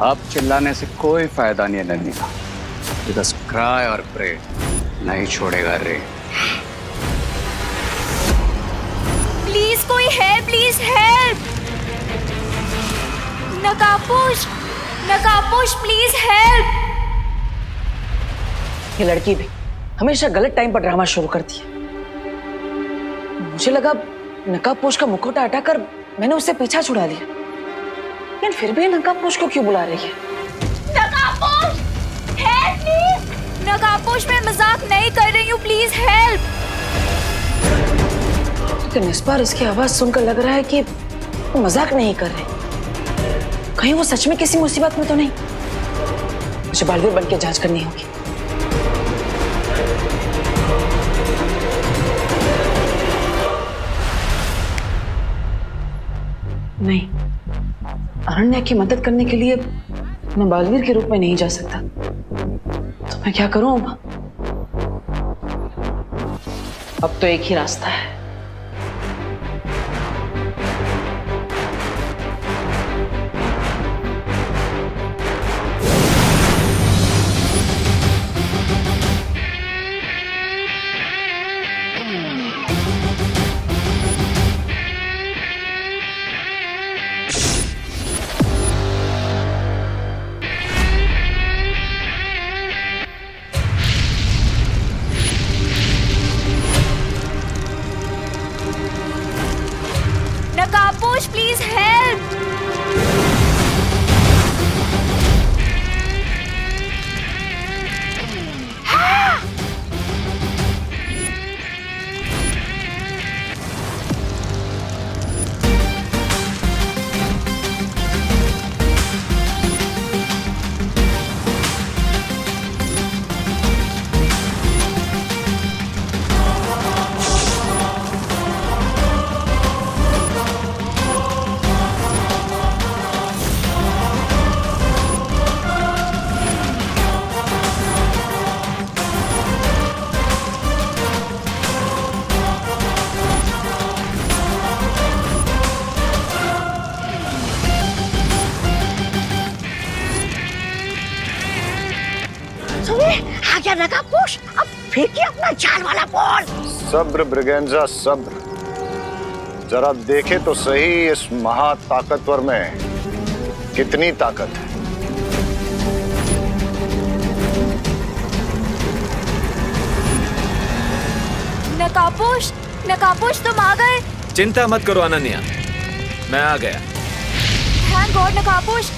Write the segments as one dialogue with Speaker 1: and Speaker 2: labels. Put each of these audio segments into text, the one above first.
Speaker 1: अब चिल्लाने से कोई फायदा नहीं है नन्ही। बस क्राई और प्रे, नहीं छोड़ेगा रे।
Speaker 2: प्लीज कोई हेल्प, प्लीज हेल्प। नकाबपोश, नकाबपोश प्लीज हेल्प।
Speaker 3: ये लड़की भी हमेशा गलत टाइम पर ड्रामा शुरू करती है। मुझे लगा नकाबपोश का मुखौटा हटाकर मैंने उससे पीछा छुड़ा लिया, लेकिन फिर भी नकाबपोश को क्यों बुला रही है?
Speaker 2: नकाबपोश हेल्प प्लीज। नकाबपोश मैं मजाक नहीं कर रही हूँ, प्लीज हेल्प।
Speaker 3: लेकिन इस बार इसकी आवाज सुनकर लग रहा है कि वो मजाक नहीं कर रहे। कहीं वो सच में किसी मुसीबत में तो नहीं? मुझे बालवीर बन के जांच करनी होगी। नहीं, अरण्या की मदद करने के लिए मैं बालवीर के रूप में नहीं जा सकता। तो मैं क्या करूं अब तो एक ही रास्ता है।
Speaker 2: नकाबपोश प्लीज हेल्प।
Speaker 4: आ गया नकाबपोश, अब फेंकिए अपना जान वाला बॉल।
Speaker 5: सब्र ब्रिगेंजा सब्र, जरा देखे तो सही इस महा ताकतवर में कितनी ताकत है।
Speaker 2: नकाबपोश, नकाबपोश तुम आ गए।
Speaker 6: चिंता मत करो अनन्या, मैं आ गया।
Speaker 2: थैंक गॉड नकाबपोश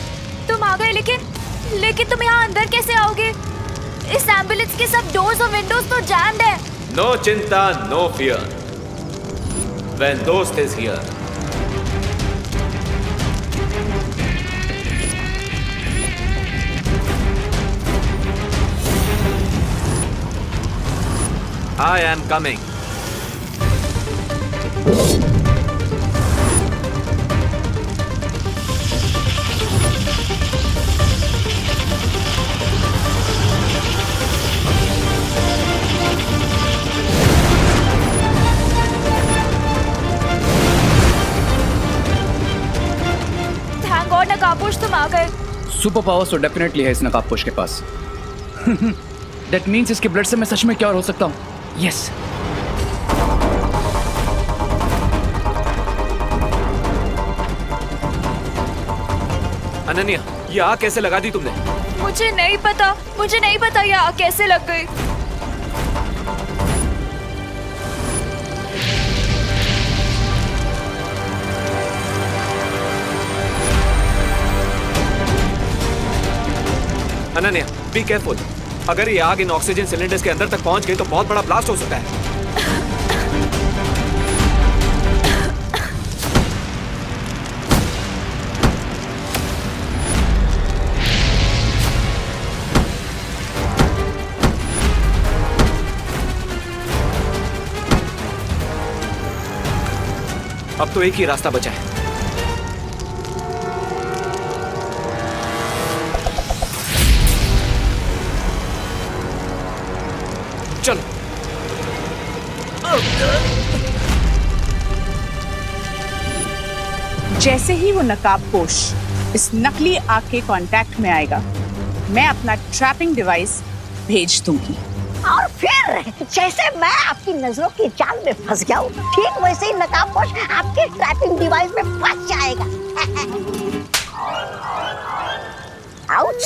Speaker 2: तुम आ गए, लेकिन तुम यहाँ अंदर कैसे आओगे? इस एम्बुलेंस के सब डोर्स और विंडोज तो जैम्ड है।
Speaker 6: नो चिंता, नो फियर, व्हेन दोस्त is here. I am coming.
Speaker 2: Thank god नकाबपोश तुम आ गए।
Speaker 1: सुपर पावर्स तो डेफिनेटली है इस नकाबपोश के पास। दैट मीन्स इसके ब्लड से मैं सच में क्या हो सकता हूँ। यस
Speaker 6: अनन्या, ये आग कैसे लगा दी तुमने?
Speaker 2: मुझे नहीं पता ये आग कैसे लग गई।
Speaker 6: Ananya, be careful. अगर ये आग इन ऑक्सीजन सिलेंडर्स के अंदर तक पहुंच गई तो बहुत बड़ा ब्लास्ट हो सकता है। अब तो एक ही रास्ता बचा है। चलो।
Speaker 7: जैसे ही वो नकाबपोश इस नकली आग के कांटेक्ट में आएगा, मैं अपना ट्रैपिंग डिवाइस भेज दूंगी।
Speaker 4: और फिर जैसे मैं आपकी नजरों की जाल में फंस गया हूँ, ठीक वैसे ही नकाबपोश आपके ट्रैपिंग डिवाइस में फंस जाएगा। आउच!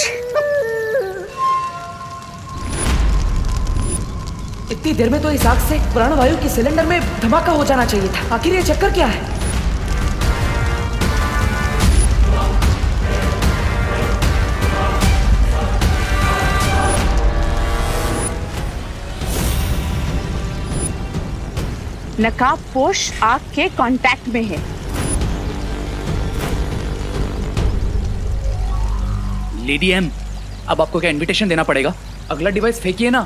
Speaker 3: इतनी देर में तो इस आग से प्राणवायु के सिलेंडर में धमाका हो जाना चाहिए था। आखिर ये चक्कर क्या है?
Speaker 7: नकाबपोश आग के कांटेक्ट में है।
Speaker 1: लेडी एम, अब आपको क्या इनविटेशन देना पड़ेगा? अगला डिवाइस फेंकिए ना।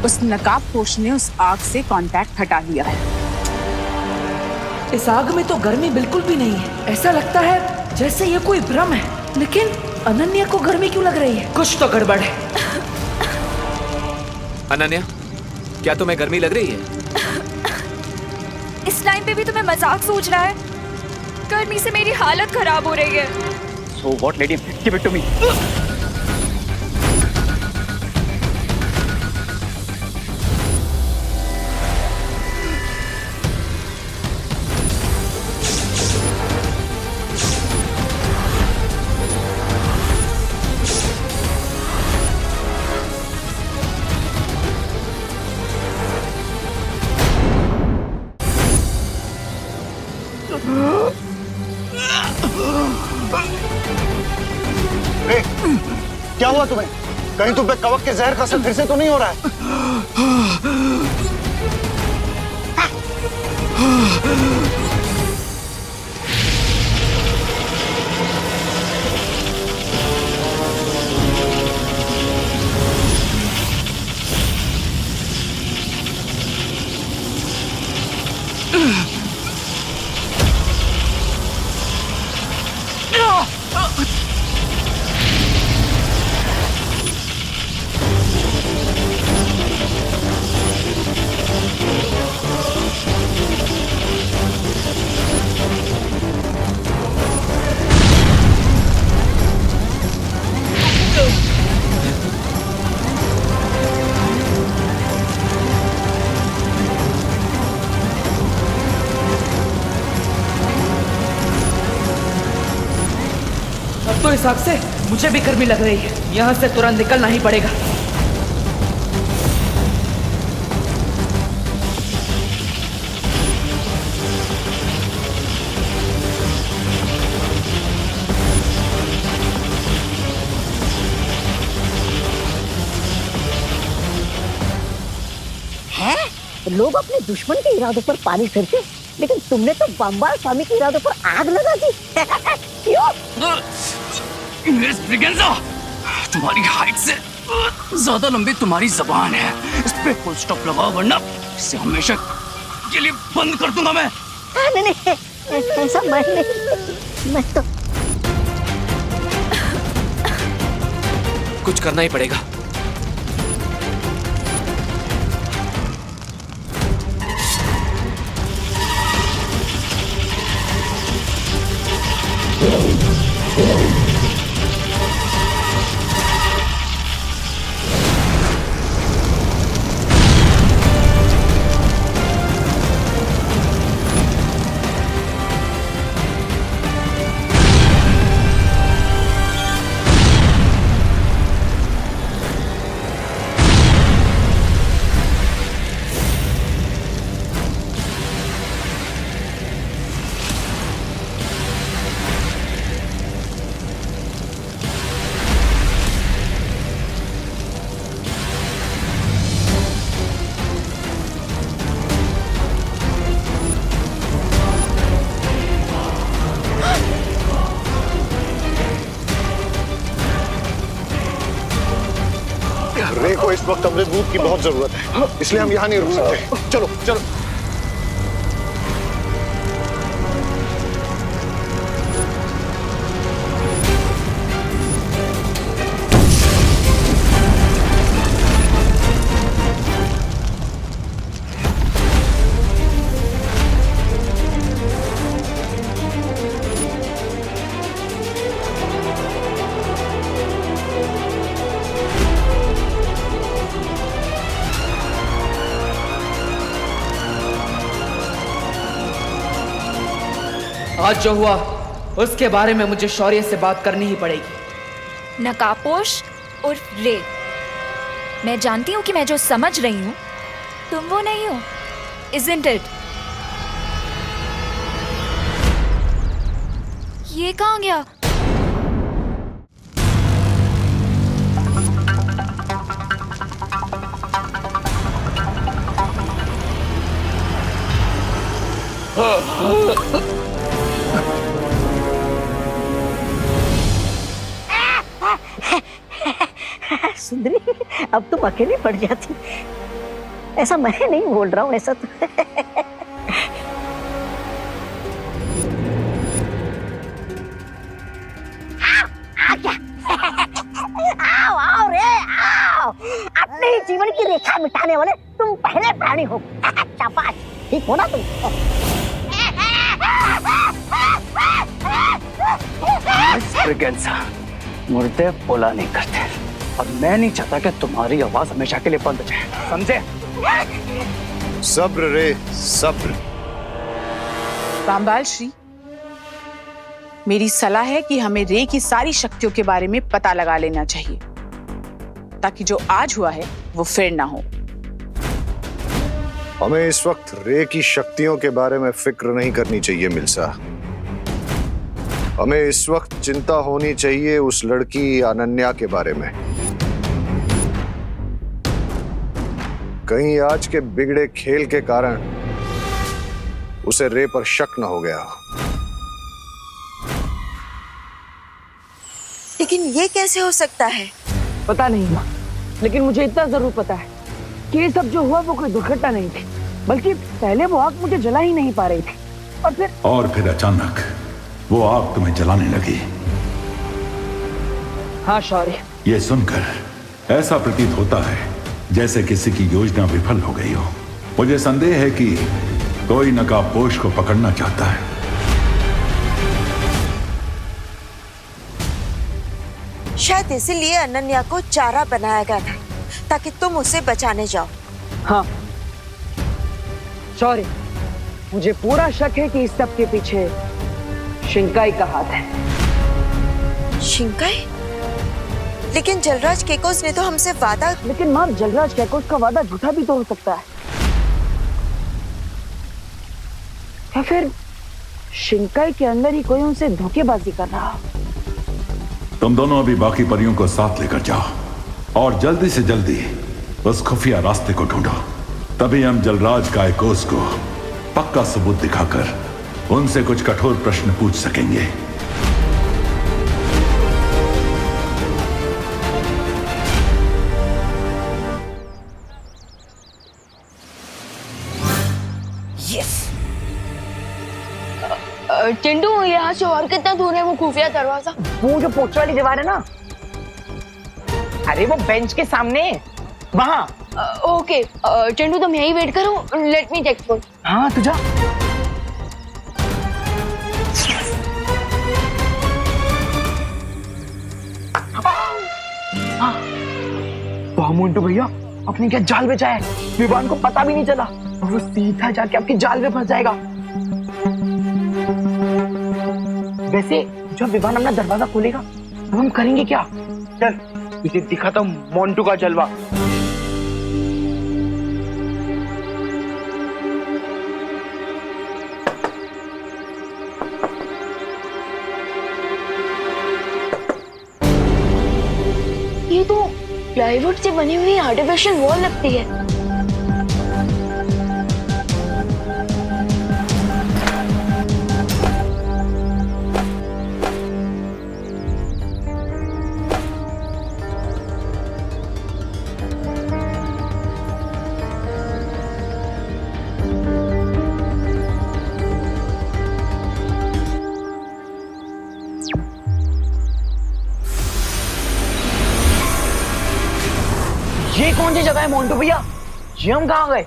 Speaker 7: उस नकाबपोश ने उस आग से कांटेक्ट हटा लिया है।
Speaker 3: इस आग में तो गर्मी बिल्कुल भी नहीं है। ऐसा लगता है जैसे ये कोई भ्रम है। लेकिन अनन्या को गर्मी क्यों लग रही है? कुछ तो गड़बड़ है।
Speaker 6: अनन्या, क्या तुम्हें गर्मी लग रही है?
Speaker 2: इस टाइम पे भी तुम्हें मजाक सूझ रहा है? गर्मी से मेरी हालत खराब हो रही है।
Speaker 1: So what, lady? Give it to me.
Speaker 5: ए, क्या हुआ तुम्हें? कहीं तुम पे कवक के जहर का असर फिर से तो नहीं हो रहा है?
Speaker 3: अब तो इस आग से मुझे भी गर्मी लग रही है। यहाँ से तुरंत निकलना ही पड़ेगा।
Speaker 4: है? लोग अपने दुश्मन के इरादों पर पानी फिरते, लेकिन तुमने तो बम्बाल स्वामी के इरादों पर आग लगा दी। क्यों?
Speaker 1: मिस ब्रिगेंजा, तुम्हारी हाइट से ज्यादा लंबी तुम्हारी जबान है। इस पे फुल स्टॉप लगाओ, वरना इसे हमेशा के लिए बंद कर दूंगा मैं।
Speaker 4: नहीं, ऐसा मैं तो
Speaker 6: कुछ करना ही पड़ेगा।
Speaker 5: रे को इस वक्त अमृत दूध की बहुत जरूरत है, इसलिए हम यहाँ नहीं रुक सकते। चलो चलो।
Speaker 8: आज जो हुआ उसके बारे में मुझे शौर्य से बात करनी ही पड़ेगी।
Speaker 2: नकाबपोश और रे, मैं जानती हूँ कि मैं जो समझ रही हूँ तुम वो नहीं हो, isn't it? ये कहाँ गया?
Speaker 4: सुंदरी, अब तुम अकेली पड़ जाती। ऐसा मैं नहीं बोल रहा हूँ, ऐसा तो आओ आओ रे आओ, अपने जीवन की रेखा मिटाने वाले तुम पहले प्राणी हो। शाबाश, ठीक हो ना तुम?
Speaker 1: मुर्दे बोला नहीं करते और मैं नहीं चाहता कि तुम्हारी आवाज हमेशा के लिए बंद हो जाए, समझे?
Speaker 5: सब्र रे सब्र।
Speaker 7: रामबाल श्री, मेरी सलाह है कि हमें रे की सारी शक्तियों के बारे में पता लगा लेना चाहिए ताकि जो आज हुआ है वो फिर ना हो।
Speaker 5: हमें इस वक्त रे की शक्तियों के बारे में फिक्र नहीं करनी चाहिए मिल्सा। हमें इस वक्त चिंता होनी चाहिए उस लड़की अनन्या के बारे में। कहीं आज के बिगड़े खेल के कारण उसे रे पर शक न हो गया।
Speaker 9: लेकिन ये कैसे हो सकता है?
Speaker 3: पता नहीं माँ, लेकिन मुझे इतना जरूर पता है कि ये सब जो हुआ वो कोई दुर्घटना नहीं थी, बल्कि पहले वो आग मुझे जला ही नहीं पा रही थी और फिर
Speaker 10: अचानक वो आग तुम्हें जलाने लगी।
Speaker 3: हाँ शौर्य,
Speaker 10: ये सुनकर ऐसा प्रतीत होता है जैसे किसी की योजना विफल हो गई हो। मुझे संदेह है कि कोई नकाबपोश को पकड़ना चाहता है।
Speaker 9: शायद इसीलिए अनन्या को चारा बनाया गया था ताकि तुम उसे बचाने जाओ।
Speaker 3: हाँ शौर्य, मुझे पूरा शक है कि इस सब के पीछे शिंकाई का हाथ है।
Speaker 9: शिंकाई? लेकिन जलराज केकोस ने तो हमसे वादा।
Speaker 3: लेकिन मां, जलराज केकोस का वादा झूठा भी तो हो सकता है, या फिर शिंकाई के अंदर ही कोई उनसे धोखेबाजी कर रहा हो।
Speaker 10: तुम दोनों अभी बाकी परियों को साथ लेकर जाओ और जल्दी से जल्दी उस खुफिया रास्ते को ढूंढो। तभी हम जलराज कायकोस को पक्का सबूत दिखाकर उनसे कुछ कठोर प्रश्न पूछ सकेंगे।
Speaker 2: चिंटू, यहाँ से और कितना दूर है वो खुफिया दरवाजा?
Speaker 3: वो जो पोस्टर वाली दीवार है ना, अरे वो बेंच के सामने वहाँ।
Speaker 2: ओके चिंटू, तुम यही वेट करो, लेट मी चेक फॉर।
Speaker 3: हाँ तू जा। वाह मोंटू भैया, अपनी क्या जाल में जाए, विवान को पता भी नहीं चला और वो सीधा जाके आपकी जाल में फंस जाएगा। वैसे जब विवान अपना दरवाजा खोलेगा तो हम करेंगे क्या? चल इसे दिखाता हूँ मोंटू का जलवा।
Speaker 2: ये तो प्लाईवुड से बनी हुई आर्टिफिशियल वॉल लगती है।
Speaker 3: ये कौन सी जगह है मोंटू भैया? ये हम कहाँ गए?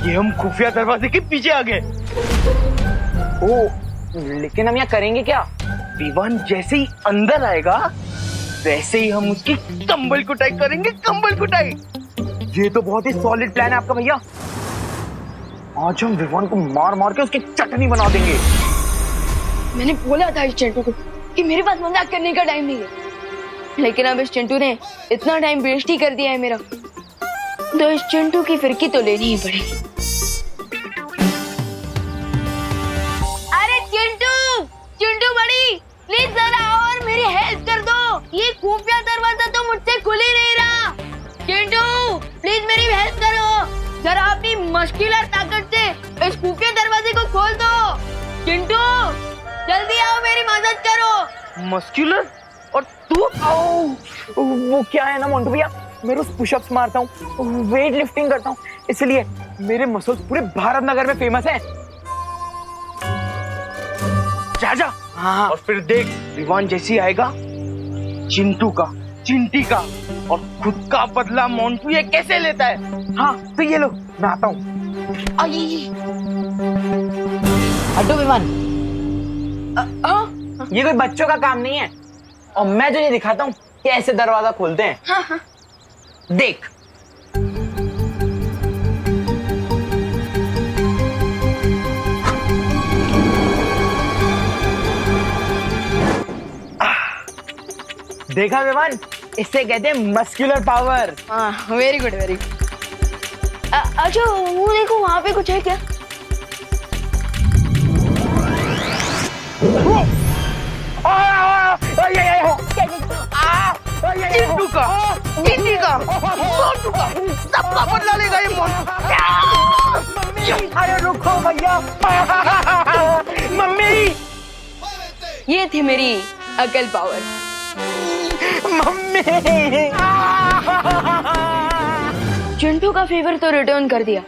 Speaker 3: ये हम खुफिया दरवाजे के पीछे आ गए। ओ, लेकिन हम यहाँ करेंगे क्या? विवान जैसे ही अंदर आएगा वैसे ही हम उसकी कंबल कुटाई करेंगे, कंबल कुटाई। ये तो बहुत ही सॉलिड प्लान है आपका भैया। आज हम विवान को मार मार के उसकी चटनी बना देंगे।
Speaker 2: मैंने बोला था इस चिंटू को कि मेरे पास मजाक करने का टाइम नहीं है, लेकिन अब इस चिंटू ने इतना टाइम वेस्ट ही कर दिया है मेरा, तो इस चिंटू की फिरकी तो लेनी ही पड़ेगी। अरे चिंटू, चिंटू बड़ी, प्लीज जरा आओ और मेरी हेल्प कर दो। ये खुफिया दरवाजा तो मुझसे खुल ही नहीं रहा। चिंटू प्लीज मेरी हेल्प करो, जरा अपनी मस्कुलर ताकत से इस खुफिया दरवाजे को खोल दो। चिंटू जल्दी आओ, मेरी मदद करो।
Speaker 11: मस्कुलर? और तू? वो क्या है ना मोंटू भैया, मैं रोज पुशअप्स मारता हूँ, वेट लिफ्टिंग करता हूँ, इसलिए मेरे मसल्स पूरे भारत नगर में फेमस हैं। जा हाँ, और फिर देख विवान जैसी आएगा चिंटू का, चिंटी का और खुद का बदला मोंटू ये कैसे लेता है। हाँ तो ये लो, मैं आता हूँ।
Speaker 7: हटो विमान।
Speaker 11: ये कोई बच्चों का काम नहीं है, और मैं तुझे दिखाता हूँ कैसे दरवाजा खोलते हैं। हाँ। देख। देखा विमान, इससे कहते हैं मस्कुलर पावर।
Speaker 2: हाँ वेरी गुड वेरी गुड। अच्छा वो देखो वहाँ पे कुछ है क्या?
Speaker 11: चिंटू का, चिंटी का, मोंटू का, सबका बदला लेगा ये मोंटू। अरे रुको भैया। मम्मी,
Speaker 2: ये थी मेरी अकल पावर।
Speaker 11: मम्मी।
Speaker 2: चिंटू का फेवर तो रिटर्न कर दिया,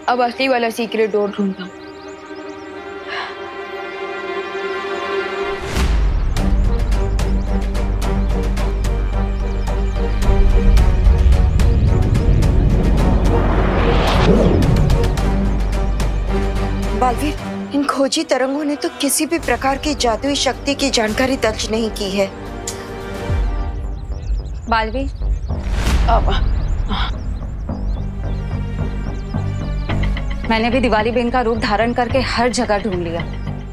Speaker 2: अब असली वाला सीक्रेट डोर ढूंढता हूँ।
Speaker 9: बालवीर, इन खोजी तरंगों ने तो किसी भी प्रकार की जादुई शक्ति की जानकारी दर्ज नहीं की है।
Speaker 3: बालवीर, मैंने भी दिवाली बेन का रूप धारण करके हर जगह ढूंढ लिया,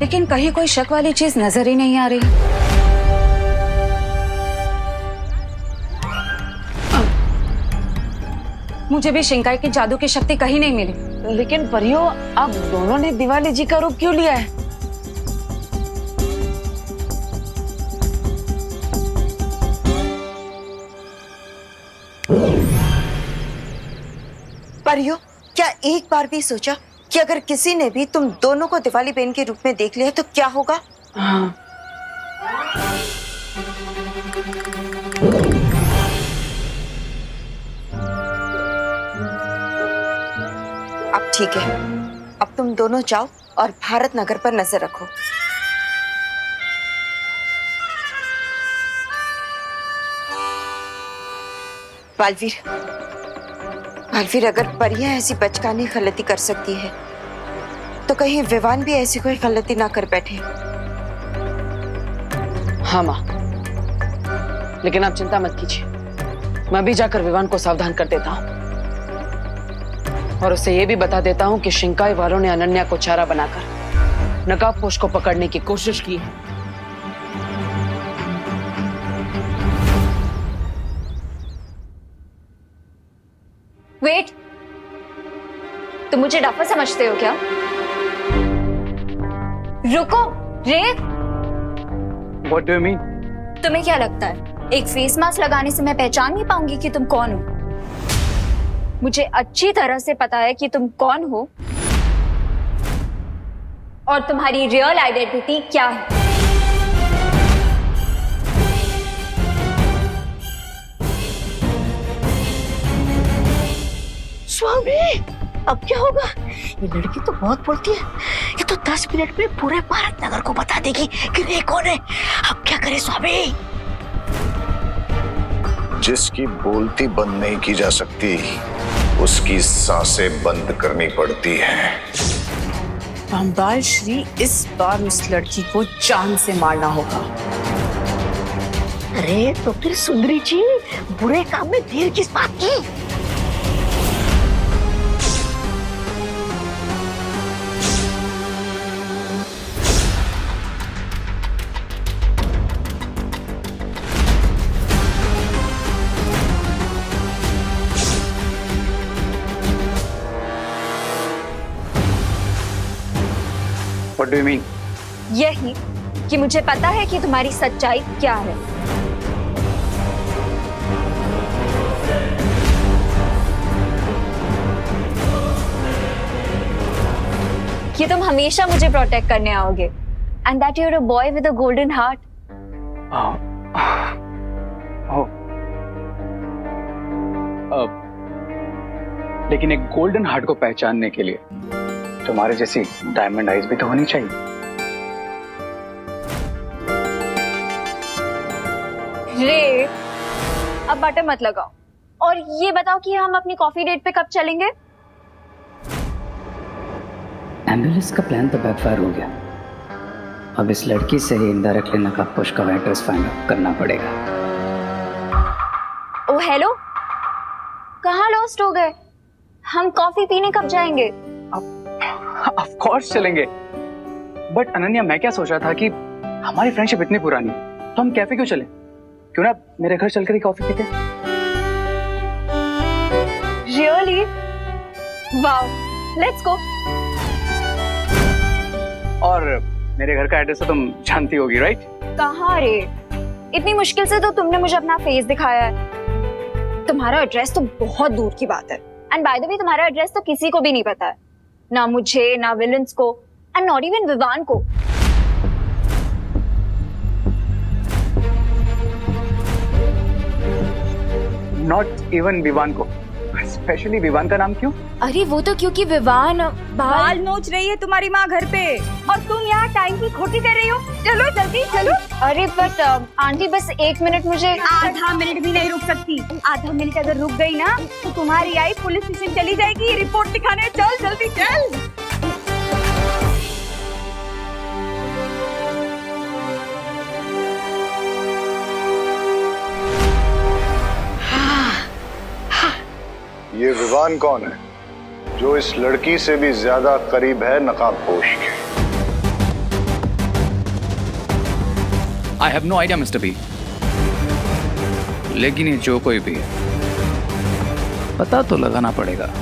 Speaker 3: लेकिन कहीं कोई शक वाली चीज नजर ही नहीं आ रही। मुझे भी शिंकाई की जादू की शक्ति कहीं नहीं मिली।
Speaker 11: लेकिन परियो, आप दोनों ने दिवाली जी का रूप क्यों लिया है?
Speaker 9: परियो, क्या एक बार भी सोचा कि अगर किसी ने भी तुम दोनों को दिवाली बेन के रूप में देख लिया तो क्या होगा?
Speaker 11: हाँ।
Speaker 9: अब ठीक है, अब तुम दोनों जाओ और भारत नगर पर नजर रखो। बालवीर, बालवीर, अगर परियां ऐसी बचकानी गलती कर सकती है तो कहीं विवान भी ऐसी कोई गलती ना कर बैठे।
Speaker 3: हाँ माँ, लेकिन आप चिंता मत कीजिए, मैं भी जाकर विवान को सावधान कर देता हूँ और उसे ये भी बता देता हूँ कि शिंकाई वालों ने अनन्या को चारा बनाकर नकाबपोश को पकड़ने की कोशिश की है।
Speaker 2: वेट, तुम मुझे डफर समझते हो क्या? रुको, रेव।
Speaker 11: What do you mean?
Speaker 2: तुम्हें क्या लगता है एक फेस मास्क लगाने से मैं पहचान नहीं पाऊंगी कि तुम कौन हो? मुझे अच्छी तरह से पता है कि तुम कौन हो और तुम्हारी रियल आइडेंटिटी क्या है।
Speaker 4: स्वामी, अब क्या होगा? ये लड़की तो बहुत बोलती है, ये तो 10 मिनट में पूरे भारत नगर को बता देगी कि रे कौन है। अब क्या करे स्वामी?
Speaker 5: जिसकी बोलती बंद नहीं की जा सकती, उसकी सांसें बंद करनी पड़ती हैं।
Speaker 7: रामपाल श्री, इस बार उस लड़की को जान से मारना होगा।
Speaker 4: अरे तो फिर सुंदरी जी, बुरे काम में देर किस बात की?
Speaker 1: What do you mean?
Speaker 12: यही कि मुझे पता है कि तुम्हारी सच्चाई क्या है। कि तुम हमेशा मुझे प्रोटेक्ट करने आओगे and that you are a boy with a golden heart.
Speaker 1: लेकिन एक गोल्डन हार्ट को पहचानने के लिए तुम्हारे जैसी डायमंड आइज भी तो होनी चाहिए।
Speaker 12: रे, अब बटर मत लगाओ और ये बताओ कि हम अपनी कॉफी डेट पे कब चलेंगे?
Speaker 13: एम्बुलेंस का प्लान तो बैकफायर हो गया। अब इस लड़की से ही इनडायरेक्टली नकाबपोश का एड्रेस फाइंड आउट करना पड़ेगा।
Speaker 12: ओ हेलो, कहाँ लॉस्ट हो गए? हम कॉफी पीने कब जाएंगे?
Speaker 1: ऑफ कोर्स चलेंगे। बट अनन्या, मैं क्या सोच रहा था कि हमारी फ्रेंडशिप इतनी पुरानी है तो हम कैफे क्यों चलें? क्यों ना मेरे घर चलकर ही कॉफी पीते?
Speaker 12: रियली? Wow, let's go.
Speaker 1: और मेरे घर का एड्रेस तो तुम जानती होगी, राइट?
Speaker 12: कहाँ रे? इतनी मुश्किल से तो तुमने मुझे अपना फेस दिखाया है। तुम्हारा एड्रेस तो बहुत दूर की बात है। एंड बाय द वे, तुम्हारा एड्रेस तो किसी को भी नहीं पता है, ना मुझे, ना विलन्स को, एंड नॉट इवन विवान को।
Speaker 1: नॉट इवन विवान को? स्पेशली विवान का नाम क्यों?
Speaker 12: अरे वो तो क्योंकि विवान
Speaker 14: बाल नोच रही है तुम्हारी माँ घर पे और तुम यहाँ टाइम की खोटी कर रही हो। चलो जल्दी चलो।
Speaker 12: अरे बट आंटी, बस 1 मिनट मुझे।
Speaker 14: आधा मिनट भी नहीं रुक सकती। आधा मिनट अगर रुक गई ना तो तुम्हारी आई पुलिस स्टेशन चली जाएगी रिपोर्ट लिखाने। चल जल्दी चल।
Speaker 5: ये विवान कौन है जो इस लड़की से भी ज्यादा करीब है नकाबपोश के?
Speaker 1: I have no idea mister B, लेकिन ये जो कोई भी है पता तो लगाना पड़ेगा।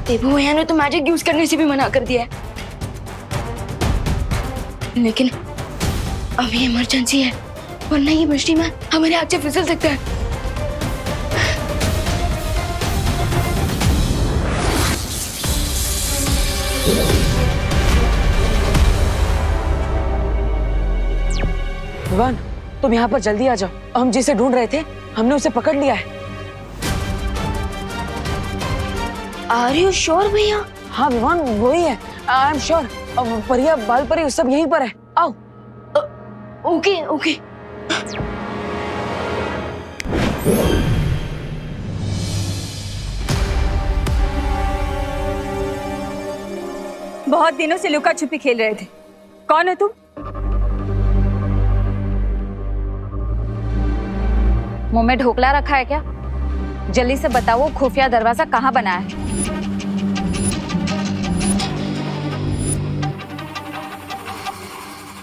Speaker 2: देबू भैया ने तो मैजिक यूज करने से भी मना कर दिया है, लेकिन अभी इमरजेंसी है, वरना ये मिस्ट्री मैन हमारे हाथ से फिसल सकता है।
Speaker 3: विवान, तुम यहाँ पर जल्दी आ जाओ। हम जिसे ढूंढ रहे थे हमने उसे पकड़ लिया है।
Speaker 2: आर यू श्योर भैया?
Speaker 3: हाँ विवान, वही है। आई एम श्योर। परिया, बाल परी सब यहीं पर है। आओ।
Speaker 2: Okay okay.
Speaker 14: बहुत दिनों से लुका छुपी खेल रहे थे। कौन है तुम?
Speaker 12: मुंह में ढोकला रखा है क्या? जल्दी से बताओ, वो खुफिया दरवाजा कहाँ बना है?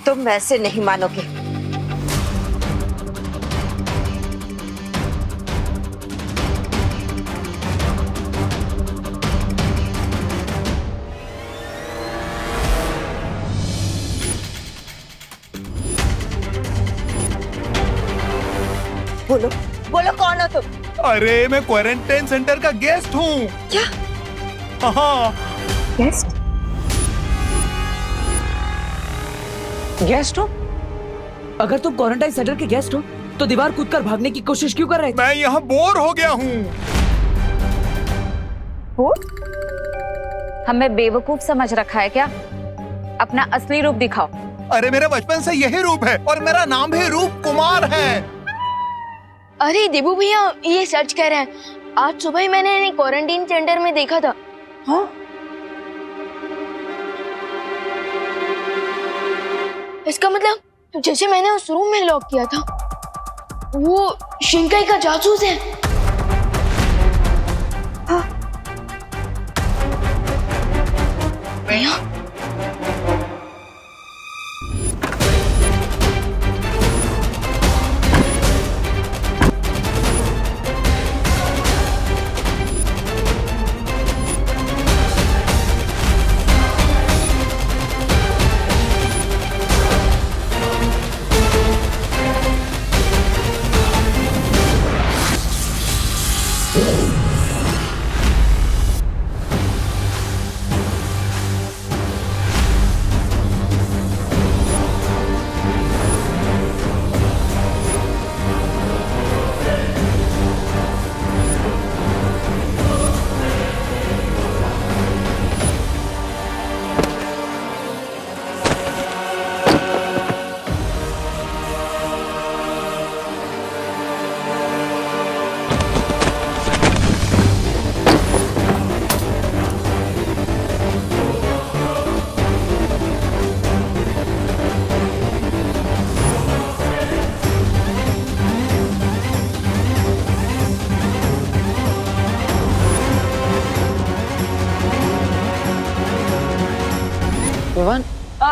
Speaker 9: तुम वैसे नहीं मानोगे। बोलो बोलो, कौन हो तुम?
Speaker 15: अरे मैं क्वारंटाइन सेंटर का गेस्ट हूँ।
Speaker 9: क्या?
Speaker 15: हाँ।
Speaker 3: गेस्ट? गेस्ट हो? अगर तुम क्वारंटाइन सेंटर के गेस्ट हो तो दीवार कूदकर भागने की कोशिश क्यों कर रहे थे?
Speaker 15: मैं यहाँ बोर हो गया हूँ।
Speaker 12: हमें बेवकूफ समझ रखा है क्या? अपना असली रूप दिखाओ।
Speaker 15: अरे मेरा बचपन से यही रूप है और मेरा नाम भी रूप कुमार है।
Speaker 2: अरे देबू भैया, ये सच कह रहे हैं। आज सुबह ही मैंने इन्हें क्वारंटाइन सेंटर में देखा था।
Speaker 3: हाँ?
Speaker 2: इसका मतलब जैसे मैंने उस रूम में लॉक किया था, वो शिंकाई का जासूस है।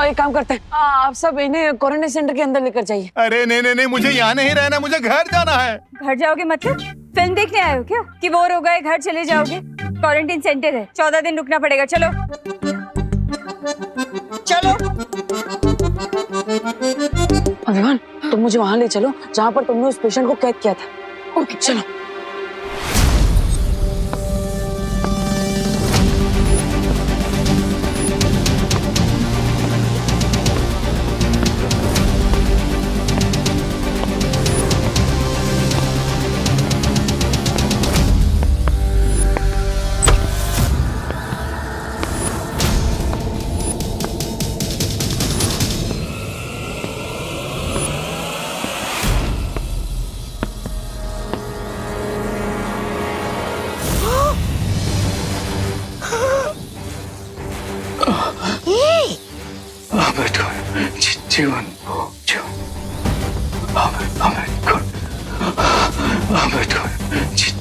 Speaker 3: एक काम करते हैं, आप सब इन्हें क्वारंटाइन सेंटर के अंदर लेकर जाइए।
Speaker 15: अरे नहीं, मुझे यहाँ नहीं रहना, मुझे घर जाना है।
Speaker 14: घर जाओगे मतलब फिल्म देखने आए हो क्या कि बोर हो गए घर चले जाओगे? क्वारंटाइन सेंटर है, 14 दिन रुकना पड़ेगा। चलो
Speaker 9: चलो।
Speaker 3: विवान, तुम मुझे वहां ले चलो जहाँ पर तुमने उस पेशेंट को कैद किया था। ओके चलो।
Speaker 1: जीवन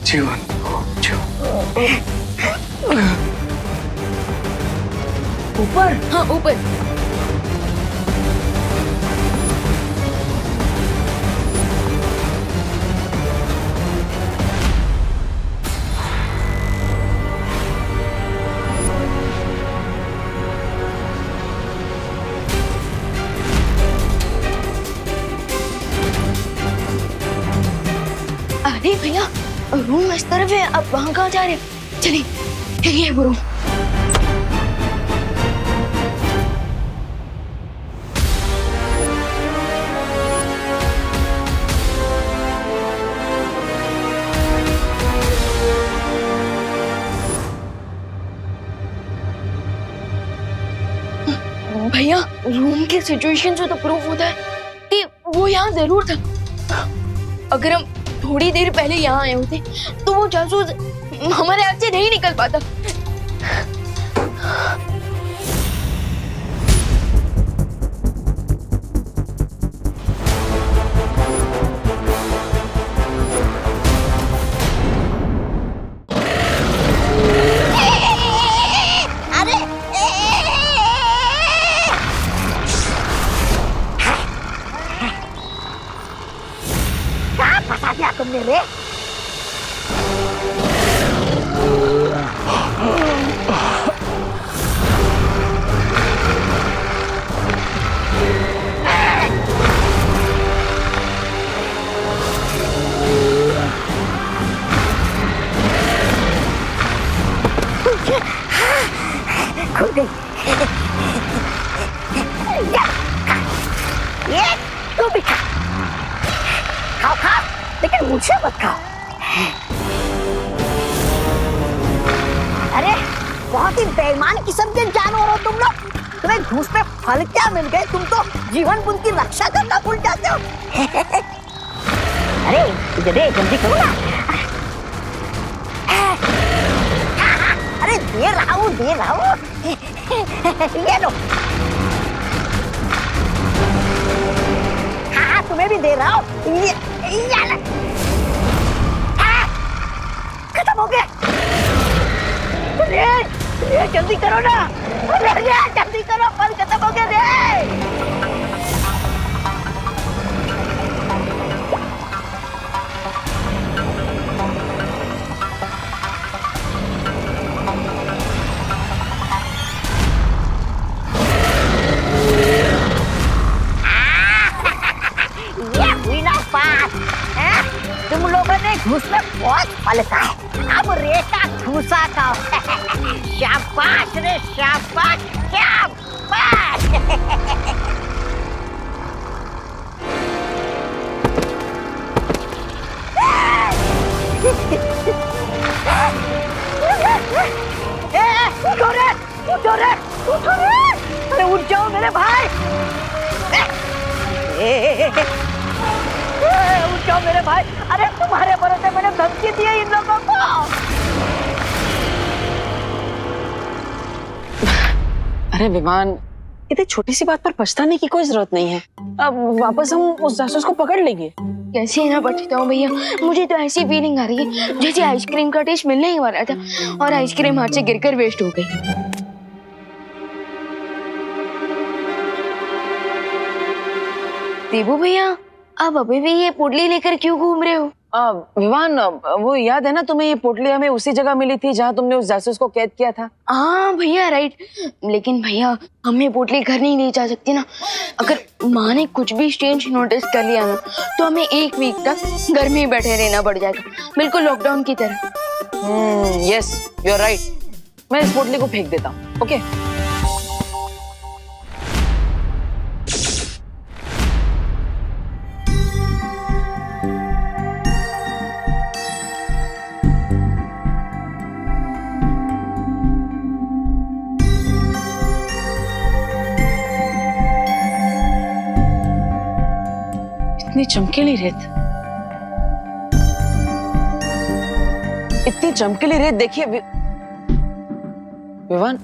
Speaker 1: जीवन
Speaker 2: ऊपर? हाँ ऊपर। अरे भैया रूम इस तरफ है, अब वहां कहाँ जा रहे हैं? चलिए ये वो रूम। भैया रूम की सिचुएशन से तो प्रूफ होता है कि वो यहाँ जरूर था। अगर हम थोड़ी देर पहले यहाँ आए होते तो वो जासूस हमारे हाथ से नहीं निकल पाता।
Speaker 4: फंसा दिया तुमने रे। खुल गई। ये तू भी खा, खाओ खाओ, लेकिन मुझे मत खाओ। अरे बहुत ही बेईमान किस्म के जानवर हो तुम लोग। तुम्हें घूस पे फल क्या मिल गए, तुम तो जीवन बुन की रक्षा करना भूल जाते हो। अरे इधर जल्दी करो ना। अरे दे रहा हूँ ये लो। हाँ तुम्हें भी दे रहा हूँ, ये खत्म हो गया। ये जल्दी करो ना, जल्दी करो, फल खत्म हो गया रे। तुम लोगों ने घूस में बहुत फल खाए, अब रेता ठूसा खाओ। शाबाश रे शाबाश शाबाश। उठो रे, उठो रे, उठो रे, अरे उठ जाओ मेरे भाई। उठ जाओ मेरे भाई। अरे तुम्हारे भरोसे मैंने धमकी दी है इन लोगों को।
Speaker 3: अरे विवान, इतनी छोटी सी बात पर पछताने की कोई जरूरत नहीं है। अब वापस हम उस जासूस को पकड़ लेंगे।
Speaker 2: कैसे ना पछता हूँ भैया, मुझे तो ऐसी फीलिंग आ रही है जैसे आइसक्रीम का टेस्ट मिलने ही वाला था और आइसक्रीम हाथ से गिरकर वेस्ट हो गई। देबू भैया, आप अभी भी ये पोटली लेकर क्यों घूम रहे हो?
Speaker 3: विवान, वो याद है ना तुम्हें, ये पोटली हमें उसी जगह मिली थी जहाँ तुमने उस जासूस को कैद किया था।
Speaker 2: हाँ भैया, राइट। लेकिन भैया, हमें पोटली घर नहीं ले जा सकती ना। अगर माँ ने कुछ भी स्ट्रेंज नोटिस कर लिया ना, तो हमें 1 वीक तक घर में ही बैठे रहना पड़ जाएगा, बिल्कुल लॉकडाउन की तरह।
Speaker 3: Yes, you are right. मैं इस पोटली को फेंक देता हूँ। ओके। इतनी चमकीली रेत, इतनी चमकीली रेत देखिए विवान।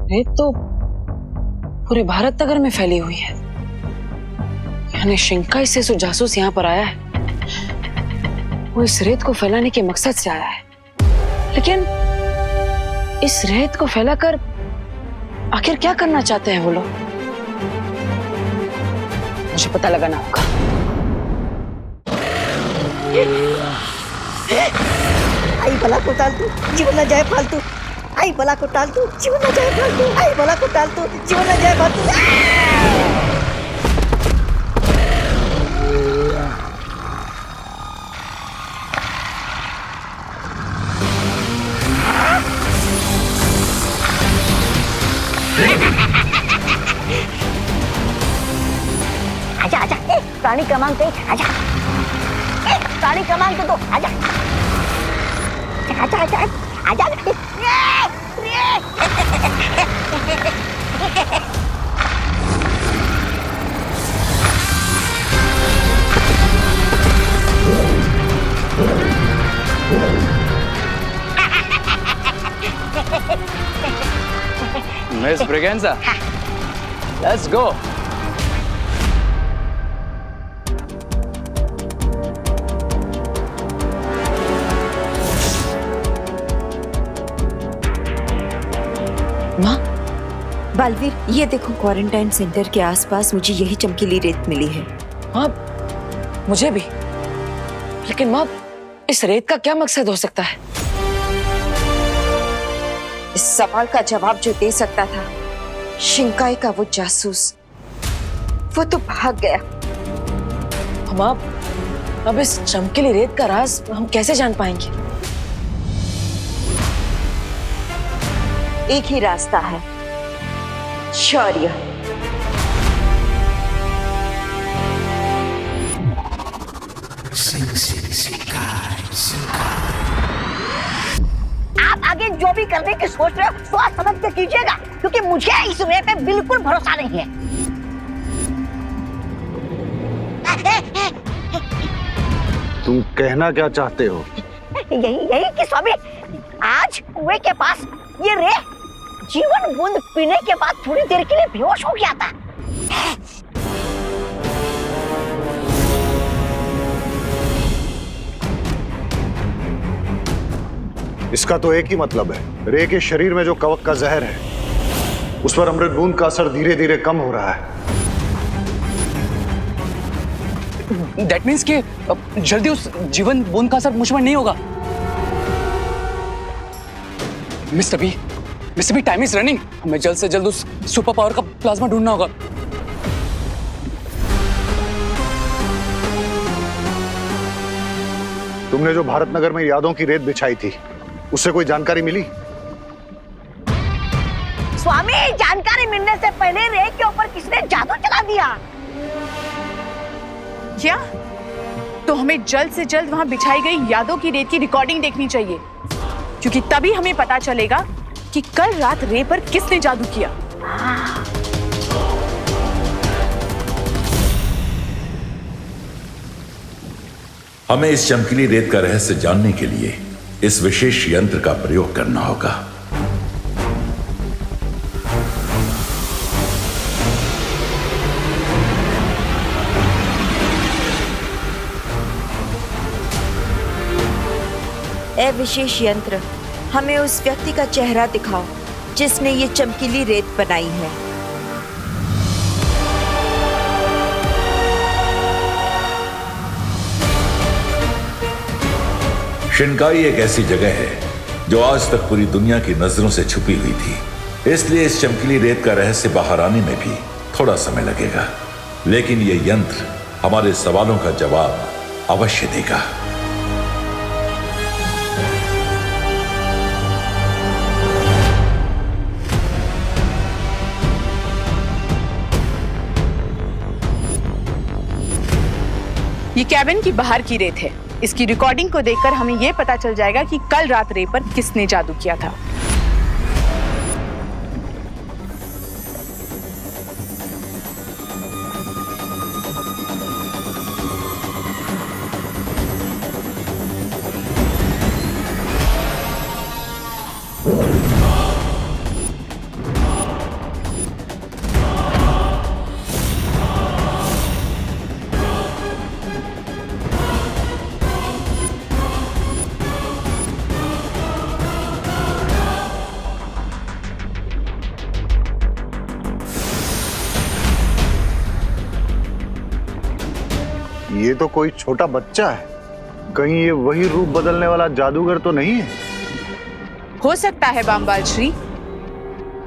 Speaker 3: रेत तो पूरे भारत नगर में फैली हुई है, यानी शिंकाई से जो जासूस यहाँ पर आया है वो इस रेत को फैलाने के मकसद से आया है। लेकिन इस रेत को फैलाकर आखिर क्या करना चाहते हैं वो लोग, मुझे पता लगाना होगा।
Speaker 4: आई भला को टाल तू, जीवन न जाए फालतू। आई भला को टाल तू, जीवन न जाए फालतू। आई भला को टाल तू, जीवन न जाए फालतू। आजा आजा, प्राणी क्रमांक 1, आजा। प्राणी क्रमांक 2, आजा आजा आजा आजा।
Speaker 1: Miss Braganza, let's go.
Speaker 9: माँ, बालवीर, ये देखो, क्वारंटाइन सेंटर के आसपास मुझे यही चमकीली रेत मिली है।
Speaker 3: हाँ, मुझे भी। लेकिन माँ, इस रेत का क्या मकसद हो सकता है?
Speaker 9: इस सवाल का जवाब जो दे सकता था शिंकाई का वो जासूस, वो तो भाग गया।
Speaker 3: हम अब इस चमकीली रेत का राज हम कैसे जान पाएंगे?
Speaker 9: एक ही रास्ता है, शौर्य।
Speaker 4: आप आगे जो भी करने की सोच रहे हो सोच समझ के कीजिएगा, क्योंकि मुझे इस रे पे बिल्कुल भरोसा नहीं है।
Speaker 5: तुम कहना क्या चाहते हो?
Speaker 4: यही कि स्वामी, आज कुएं के पास ये रे जीवन बूंद पीने के बाद थोड़ी देर के लिए बेहोश हो गया था।
Speaker 5: इसका तो एक ही मतलब है, रे के शरीर में जो कवक का जहर है उस पर अमृत बूंद का असर धीरे धीरे कम हो रहा है।
Speaker 1: दैट मीन्स कि जल्दी उस जीवन बूंद का असर मुझ पर नहीं होगा। Mister B, time is running. हमें जल्द से जल्द उस सुपर पावर का प्लाज्मा ढूंढना होगा।
Speaker 5: तुमने जो भारत नगर में यादों की रेत बिछाई थी, उससे कोई जानकारी मिली?
Speaker 4: स्वामी, जानकारी मिलने से पहले रे के ऊपर किसने जादू चला दिया।
Speaker 7: क्या? तो हमें जल्द से जल्द वहां बिछाई गई यादों की रेत की रिकॉर्डिंग देखनी चाहिए, क्योंकि तभी हमें पता चलेगा कि कल रात रे पर किसने जादू किया।
Speaker 10: हमें इस चमकीली रेत का रहस्य जानने के लिए इस विशेष यंत्र का प्रयोग करना होगा।
Speaker 9: ए विशेष यंत्र, हमें उस व्यक्ति का चेहरा दिखाओ जिसने ये चमकीली रेत बनाई है।
Speaker 10: शिनकाई एक ऐसी जगह है जो आज तक पूरी दुनिया की नजरों से छुपी हुई थी, इसलिए इस चमकीली रेत का रहस्य बाहर आने में भी थोड़ा समय लगेगा, लेकिन ये यंत्र हमारे सवालों का जवाब अवश्य देगा।
Speaker 7: ये कैबिन की बाहर की रेत है। इसकी रिकॉर्डिंग को देखकर हमें यह पता चल जाएगा कि कल रात रे पर किसने जादू किया था।
Speaker 5: ये तो कोई छोटा बच्चा है, कहीं ये वही रूप बदलने वाला जादूगर तो नहीं है?
Speaker 7: हो सकता है बामबाल श्री,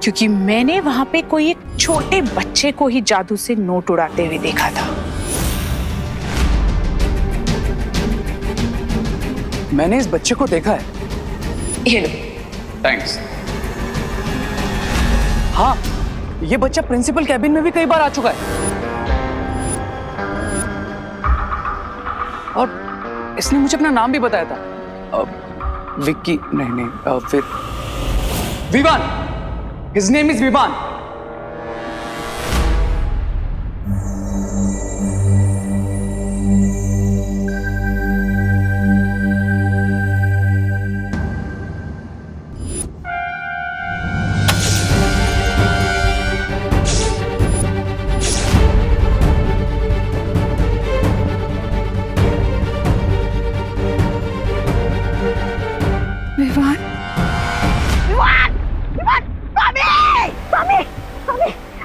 Speaker 7: क्योंकि मैंने वहां पे कोई एक छोटे बच्चे को ही जादू से नोट उड़ाते हुए देखा था।
Speaker 1: मैंने इस बच्चे को देखा है।
Speaker 7: ये लो।
Speaker 1: थैंक्स। हाँ, ये बच्चा प्रिंसिपल कैबिन में भी कई बार आ चुका है और इसने मुझे अपना नाम भी बताया था। विक्की नहीं, फिर Vivaan. His name is Vivaan.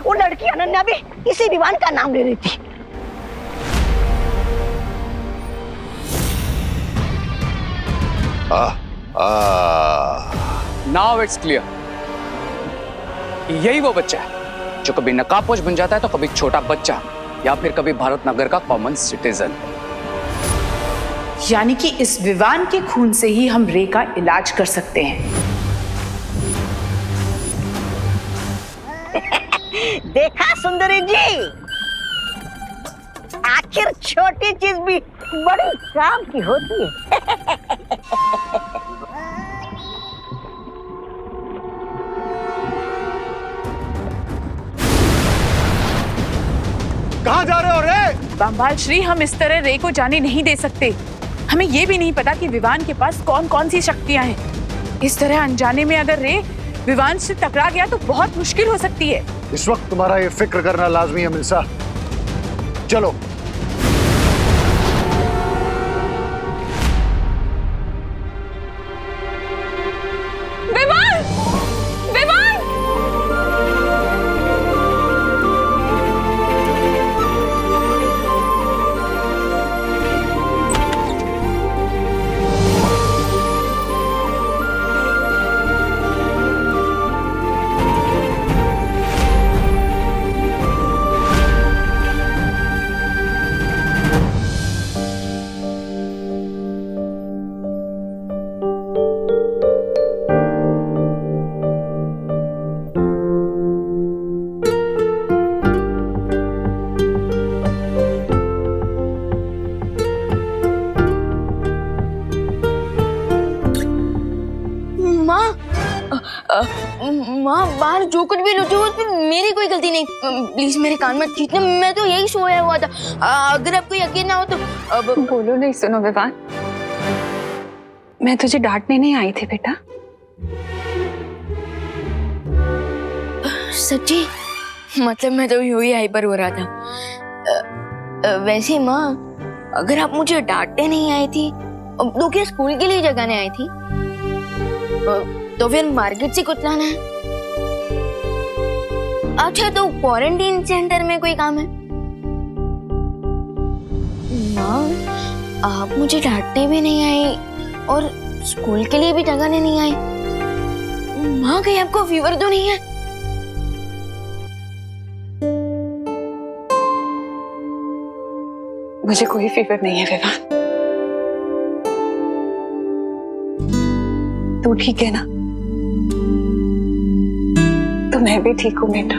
Speaker 4: वो लड़की अनन्या भी इसी विवान का नाम ले रही थी।
Speaker 1: Now it's clear. यही वो बच्चा है जो कभी नकाबपोश बन जाता है तो कभी छोटा बच्चा या फिर कभी भारत नगर का कॉमन सिटीजन।
Speaker 7: यानी कि इस विवान के खून से ही हम रे का इलाज कर सकते हैं।
Speaker 4: देखा सुंदरी जी, आखिर छोटी चीज भी बड़ी काम की होती है।
Speaker 15: कहाँ जा रहे हो रे?
Speaker 7: बामबाल श्री, हम इस तरह रे को जाने नहीं दे सकते। हमें यह भी नहीं पता कि विवान के पास कौन कौन सी शक्तियां हैं। इस तरह अनजाने में अगर रे विवान से टकरा गया तो बहुत मुश्किल हो सकती है।
Speaker 5: इस वक्त तुम्हारा ये फिक्र करना लाजमी है मिल्सा। चलो।
Speaker 2: विवान! विवान! माँ बाहर जो कुछ भी लुटी उसमें मेरी कोई गलती नहीं। प्लीज मेरे कान मत खींचना, मैं तो यही सोया हुआ था। अगर आपको यकीन ना हो तो अब
Speaker 7: बोलो नहीं। सुनो विवान, मैं तुझे डांटने नहीं आई थी बेटा।
Speaker 2: सच्ची? मतलब मैं तो यूं ही हाइपर हो रहा था। वैसे माँ, अगर आप मुझे डांटने नहीं आई थी तो क्या स्कूल के लिए जगाने आई थी? तो फिर मार्केट से कुछ लाना है? अच्छा, तो क्वारंटीन सेंटर में कोई काम है? माँ, आप मुझे डांटने भी नहीं आई और स्कूल के लिए भी जगाने नहीं आई। माँ, कहीं आपको फीवर तो नहीं है?
Speaker 7: मुझे कोई फीवर नहीं है विवान। तू ठीक है ना? तो मैं भी ठीक हूँ बेटा।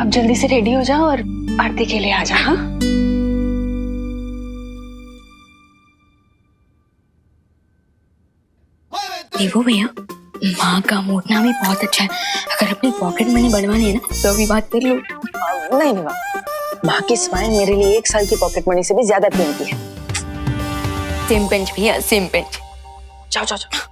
Speaker 7: अब जल्दी से रेडी हो जाओ और आरती के लिए आ जा। हाँ,
Speaker 2: देखो भैया, माँ का मोड़ना भी बहुत अच्छा है। अगर अपनी पॉकेट मनी बढ़वानी है ना तो अभी बात कर लो।
Speaker 3: नहीं विवान, माँ की स्माइल मेरे लिए 1 साल की पॉकेट मनी से भी ज्यादा कीमती है।
Speaker 2: सिम पिंच भैया, सिम पिंच।
Speaker 3: जाओ जाओ जाओ।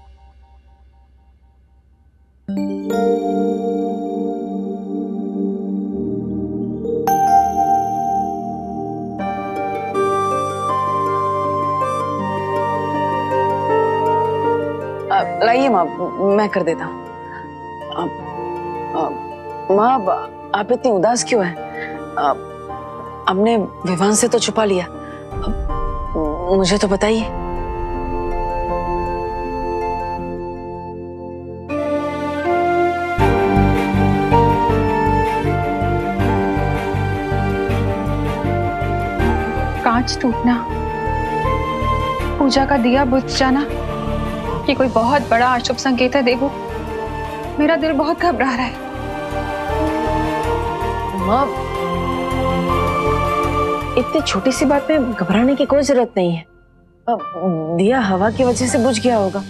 Speaker 3: लाइए माँ, मैं कर देता हूँ। माँ, आप इतनी उदास क्यों हैं? आपने विवान से तो छुपा लिया, मुझे तो बताइए।
Speaker 7: कांच टूटना, पूजा का दिया बुझ जाना, ये कोई बहुत बड़ा अशुभ संकेत है। देखो, मेरा दिल बहुत घबरा रहा है।
Speaker 3: माँ, इतनी छोटी सी बात में घबराने की कोई जरूरत नहीं है। दिया हवा की वजह से बुझ गया होगा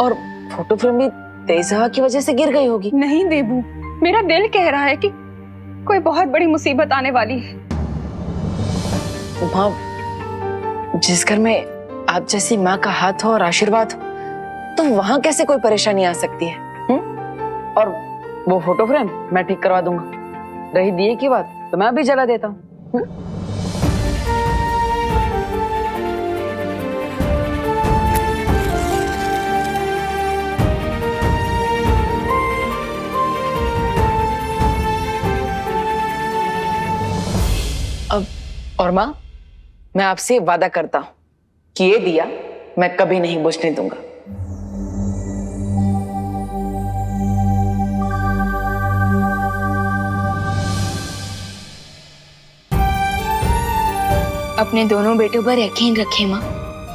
Speaker 3: और फोटो फ्रेम भी तेज हवा की वजह से गिर गई होगी।
Speaker 7: नहीं देबू, मेरा दिल कह रहा है कि कोई बहुत बड़ी मुसीबत आने वाली है।
Speaker 3: माँ, जिस घर में आप जैसी माँ का हाथ हो और आशीर्वाद हो, तो वहां कैसे कोई परेशानी आ सकती है? और वो फोटो फ्रेम मैं ठीक करवा दूंगा। रही दिए की बात तो मैं अभी जला देता हूँ। अब और माँ, मैं आपसे वादा करता हूं कि ये दिया मैं कभी नहीं बुझने दूंगा।
Speaker 2: अपने दोनों बेटों पर यकीन रखें माँ।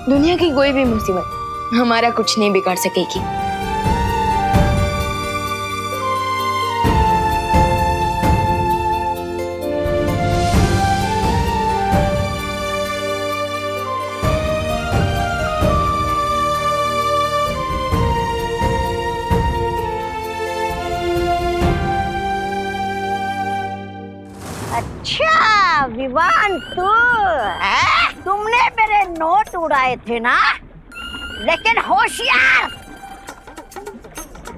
Speaker 2: दुनिया की कोई भी मुसीबत हमारा कुछ नहीं बिगाड़ सकेगी।
Speaker 4: अच्छा विवान, तुमने मेरे नोट उड़ाए थे ना, लेकिन होशियार,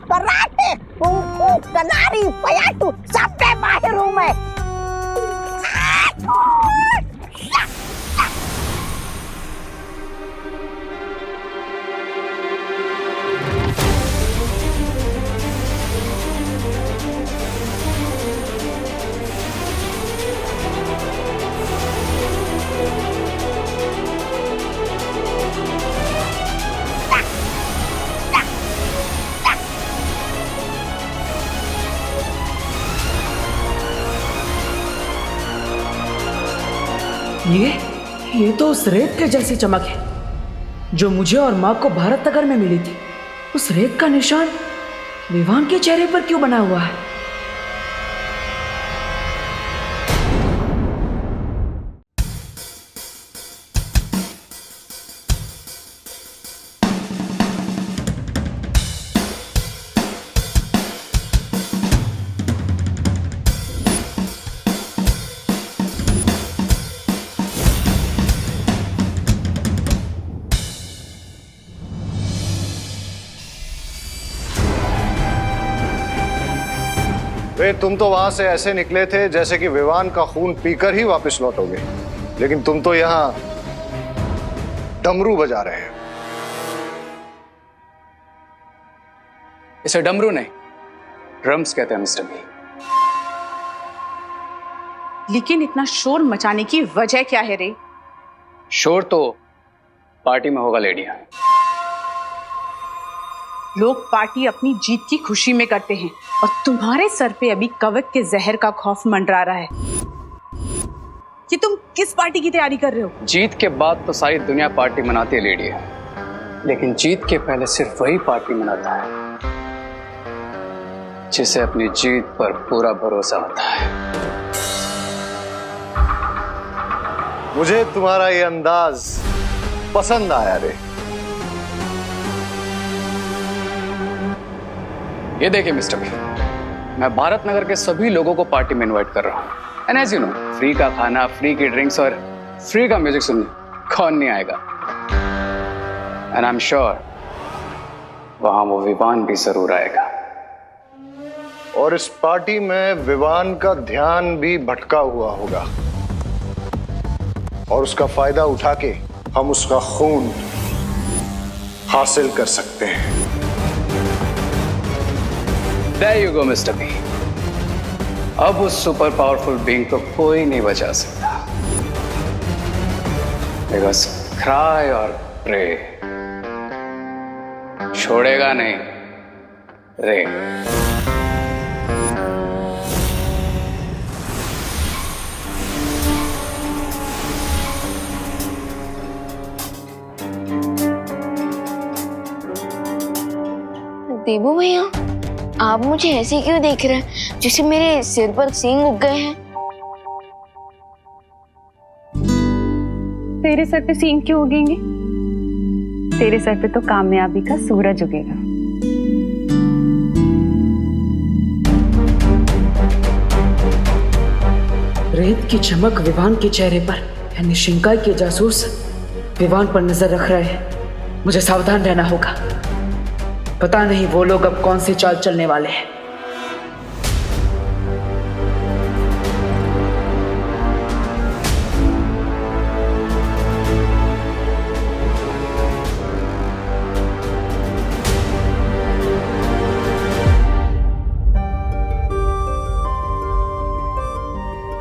Speaker 4: कराटे, कुंफू, कलारी, पयाटू सब पे माहिर हूँ मैं।
Speaker 8: ये तो उस रेत के जैसी चमक है जो मुझे और माँ को भारत नगर में मिली थी। उस रेत का निशान विवान के चेहरे पर क्यों बना हुआ है?
Speaker 5: वे तुम तो वहां से ऐसे निकले थे जैसे कि विवान का खून पीकर ही वापस लौटोगे, लेकिन तुम तो यहां डमरू बजा रहे हैं।
Speaker 1: इसे डमरू नहीं, ड्रम्स कहते हैं मिस्टर बी।
Speaker 7: लेकिन इतना शोर मचाने की वजह क्या है रे?
Speaker 1: शोर तो पार्टी में होगा लेडियां।
Speaker 7: लोग पार्टी अपनी जीत की खुशी में करते हैं और तुम्हारे सर पे अभी कवक के जहर का खौफ मंडरा रहा है। कि तुम किस पार्टी की तैयारी कर रहे हो?
Speaker 1: जीत के बाद तो सारी दुनिया पार्टी मनाती है लेडियां, लेकिन जीत के पहले सिर्फ वही पार्टी मनाता है जिसे अपनी जीत पर पूरा भरोसा होता है।
Speaker 5: मुझे तुम्हारा ये अंदाज पसंद आया रे।
Speaker 1: ये देखिए मिस्टर बी, मैं भारत नगर के सभी लोगों को पार्टी में इनवाइट कर रहा हूं। And as you know, free का खाना, फ्री की ड्रिंक्स और फ्री का म्यूजिक सुनने कौन नहीं आएगा। एंड आई एम श्योर वहां वो विवान भी जरूर आएगा।
Speaker 5: और इस पार्टी में विवान का ध्यान भी भटका हुआ होगा और उसका फायदा उठा के हम उसका खून हासिल कर सकते हैं।
Speaker 1: There you go, Mr. B. अब उस सुपर पावरफुल बीइंग को कोई नहीं बचा सकता। Because cry और pray छोड़ेगा नहीं रे।
Speaker 2: देबू भैया, आप मुझे ऐसे क्यों देख रहे हैं जैसे मेरे सिर पर सींग उग गए हैं?
Speaker 14: तेरे सर पे सींग क्यों उगेंगे? तेरे सर पे तो कामयाबी का सूरज उगेगा।
Speaker 8: रेत की चमक विवान के चेहरे पर, यानी शिंकाई के जासूस विवान पर नजर रख रहे हैं। मुझे सावधान रहना होगा। पता नहीं वो लोग अब कौन सी चाल चलने वाले हैं।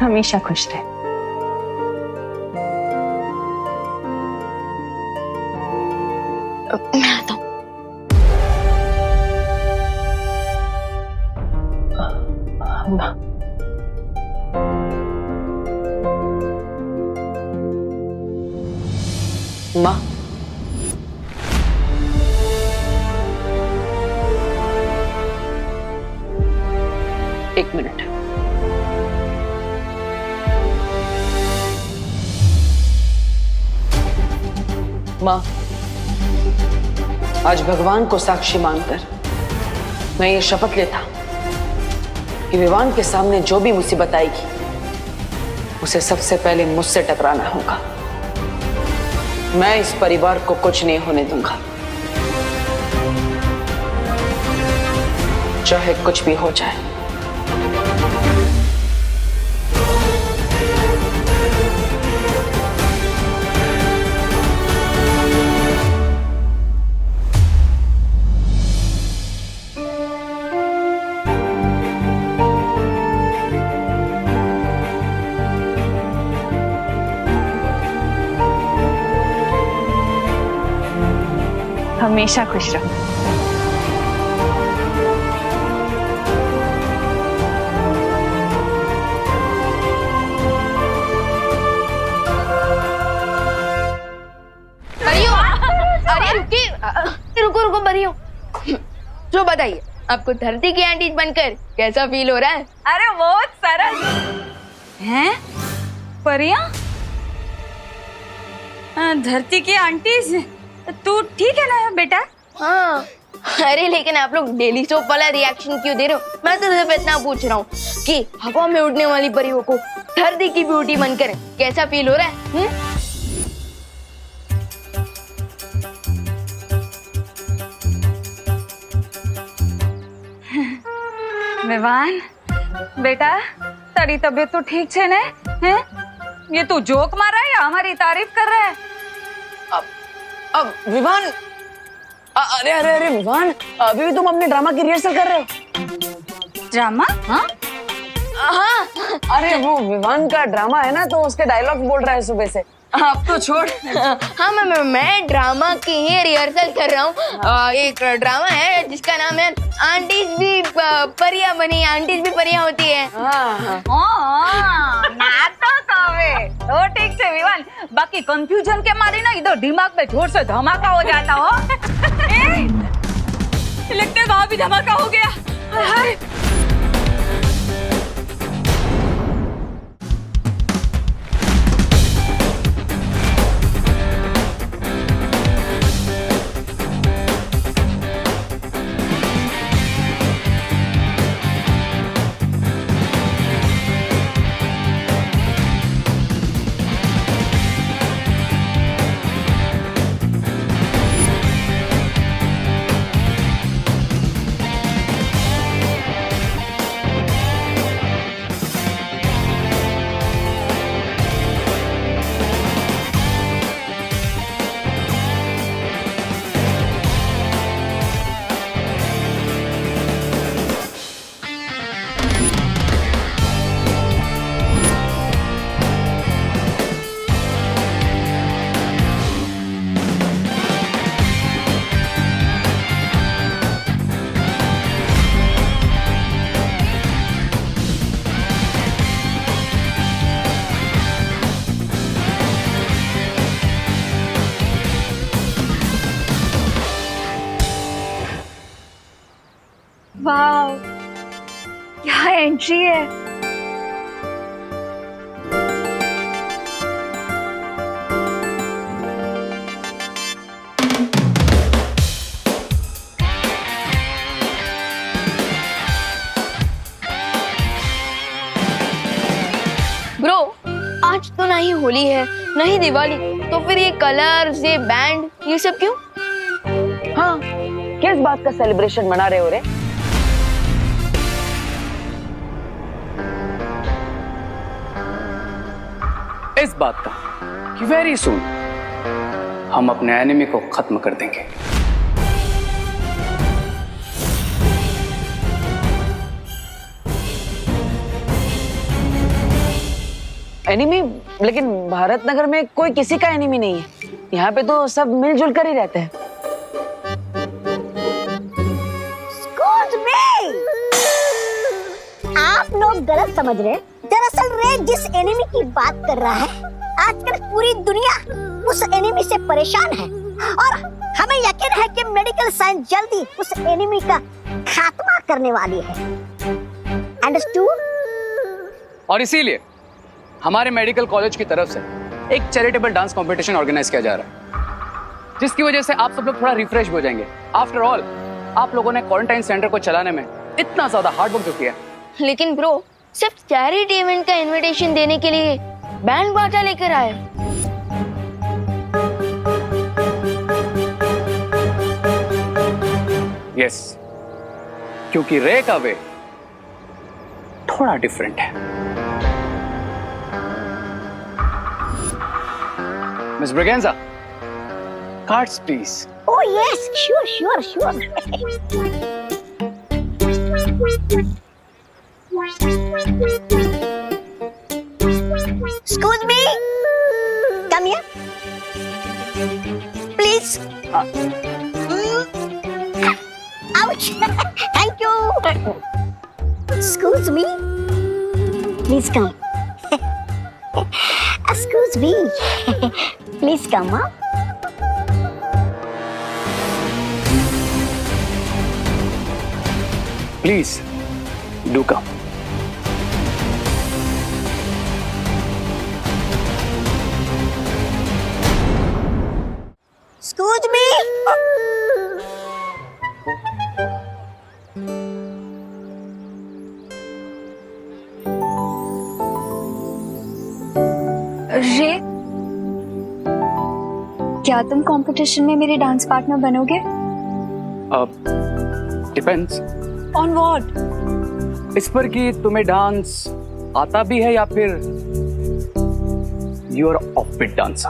Speaker 14: हमेशा खुश रहे।
Speaker 2: मैं आता हूँ।
Speaker 3: माँ, एक मिनट। माँ, आज भगवान को साक्षी मानकर मैं ये शपथ लेता कि विवान के सामने जो भी मुसीबत आएगी उसे सबसे पहले मुझसे टकराना होगा। मैं इस परिवार को कुछ नहीं होने दूंगा, चाहे कुछ भी हो जाए।
Speaker 14: हमेशा खुश रहो।
Speaker 2: परियो, अरे रुकिए, रुको रुको परियो। जो बताइए, आपको धरती की आंटी बनकर कैसा फील हो रहा है?
Speaker 14: अरे बहुत सरल हैं परिया। धरती की आंटी, तू ठीक है ना बेटा?
Speaker 2: हाँ। अरे लेकिन आप लोग डेली सोप वाला रिएक्शन क्यों दे रहे हो? मैं तो सिर्फ इतना पूछ रहा हूँ कि हवा में उड़ने वाली परियों को धरती की ब्यूटी बनकर कैसा फील हो रहा है?
Speaker 14: विवान, बेटा तारी तबीयत तो ठीक छे ने? हैं? ये तू जोक मार रहा है या हमारी तारीफ कर रहा है?
Speaker 3: अब विवान, अरे अरे अरे विवान, अभी भी तुम अपने ड्रामा की रिहर्सल कर रहे हो?
Speaker 14: ड्रामा? हाँ
Speaker 3: हाँ, अरे वो विवान का ड्रामा है ना, तो उसके डायलॉग बोल रहा है सुबह से। अब तो छोड़।
Speaker 2: हाँ मैं ड्रामा की ही रिहर्सल कर रहा हूँ। एक ड्रामा है जिसका नाम है आंटीज भी परियां बनी, आंटीज भी परियां होती है।
Speaker 14: नाटक आवे तो ठीक है विवान, बाकी कंफ्यूजन के मारे ना इधर दिमाग में जोर से धमाका हो जाता हो। लगता है वहां भी धमाका हो गया। हाय वाह क्या एंट्री है।
Speaker 2: ब्रो आज तो ना ही होली है ना ही दिवाली, तो फिर ये कलर्स, ये बैंड, ये सब क्यों?
Speaker 3: हाँ, किस बात का सेलिब्रेशन मना रहे हो रे?
Speaker 13: इस बात का कि वेरी सून हम अपने एनिमी को खत्म कर देंगे।
Speaker 3: एनिमी? लेकिन भारत नगर में कोई किसी का एनिमी नहीं है। यहाँ पे तो सब मिलजुल कर ही रहते हैं।
Speaker 4: आप लोग गलत समझ रहे हैं। दरअसल रे जिस एनिमी की बात कर रहा है, आजकल पूरी दुनिया उस एनिमी से परेशान है और हमें यकीन है कि मेडिकल साइंस जल्दी उस एनिमी का खात्मा करने वाली है। अंडरस्टूड?
Speaker 13: और इसीलिए हमारे मेडिकल कॉलेज की तरफ से एक चैरिटेबल डांस कंपटीशन ऑर्गेनाइज किया जा रहा है, जिसकी वजह से आप सब लोग थोड़ा रिफ्रेश हो जाएंगे। आफ्टर ऑल आप लोगों ने क्वारंटाइन सेंटर को चलाने में इतना ज्यादा हार्ड वर्क जो किया है।
Speaker 2: लेकिन ब्रो सिर्फ चैरिटी इवेंट का इनविटेशन देने के लिए बैंड बाजा लेकर आए।
Speaker 13: यस, क्योंकि रे का वे थोड़ा डिफरेंट है। Miss Braganza, cards please.
Speaker 4: Oh yes, sure. Excuse me. Come here. Please. Ouch. Thank you. Excuse me. Please come. Excuse me. Please come up.
Speaker 13: Please do come.
Speaker 4: Excuse me.
Speaker 12: रे, क्या तुम कंपटीशन में मेरे डांस पार्टनर बनोगे?
Speaker 13: Depends.
Speaker 12: On what?
Speaker 13: इस पर कि तुम्हें डांस आता भी है या फिर you are off beat dancer?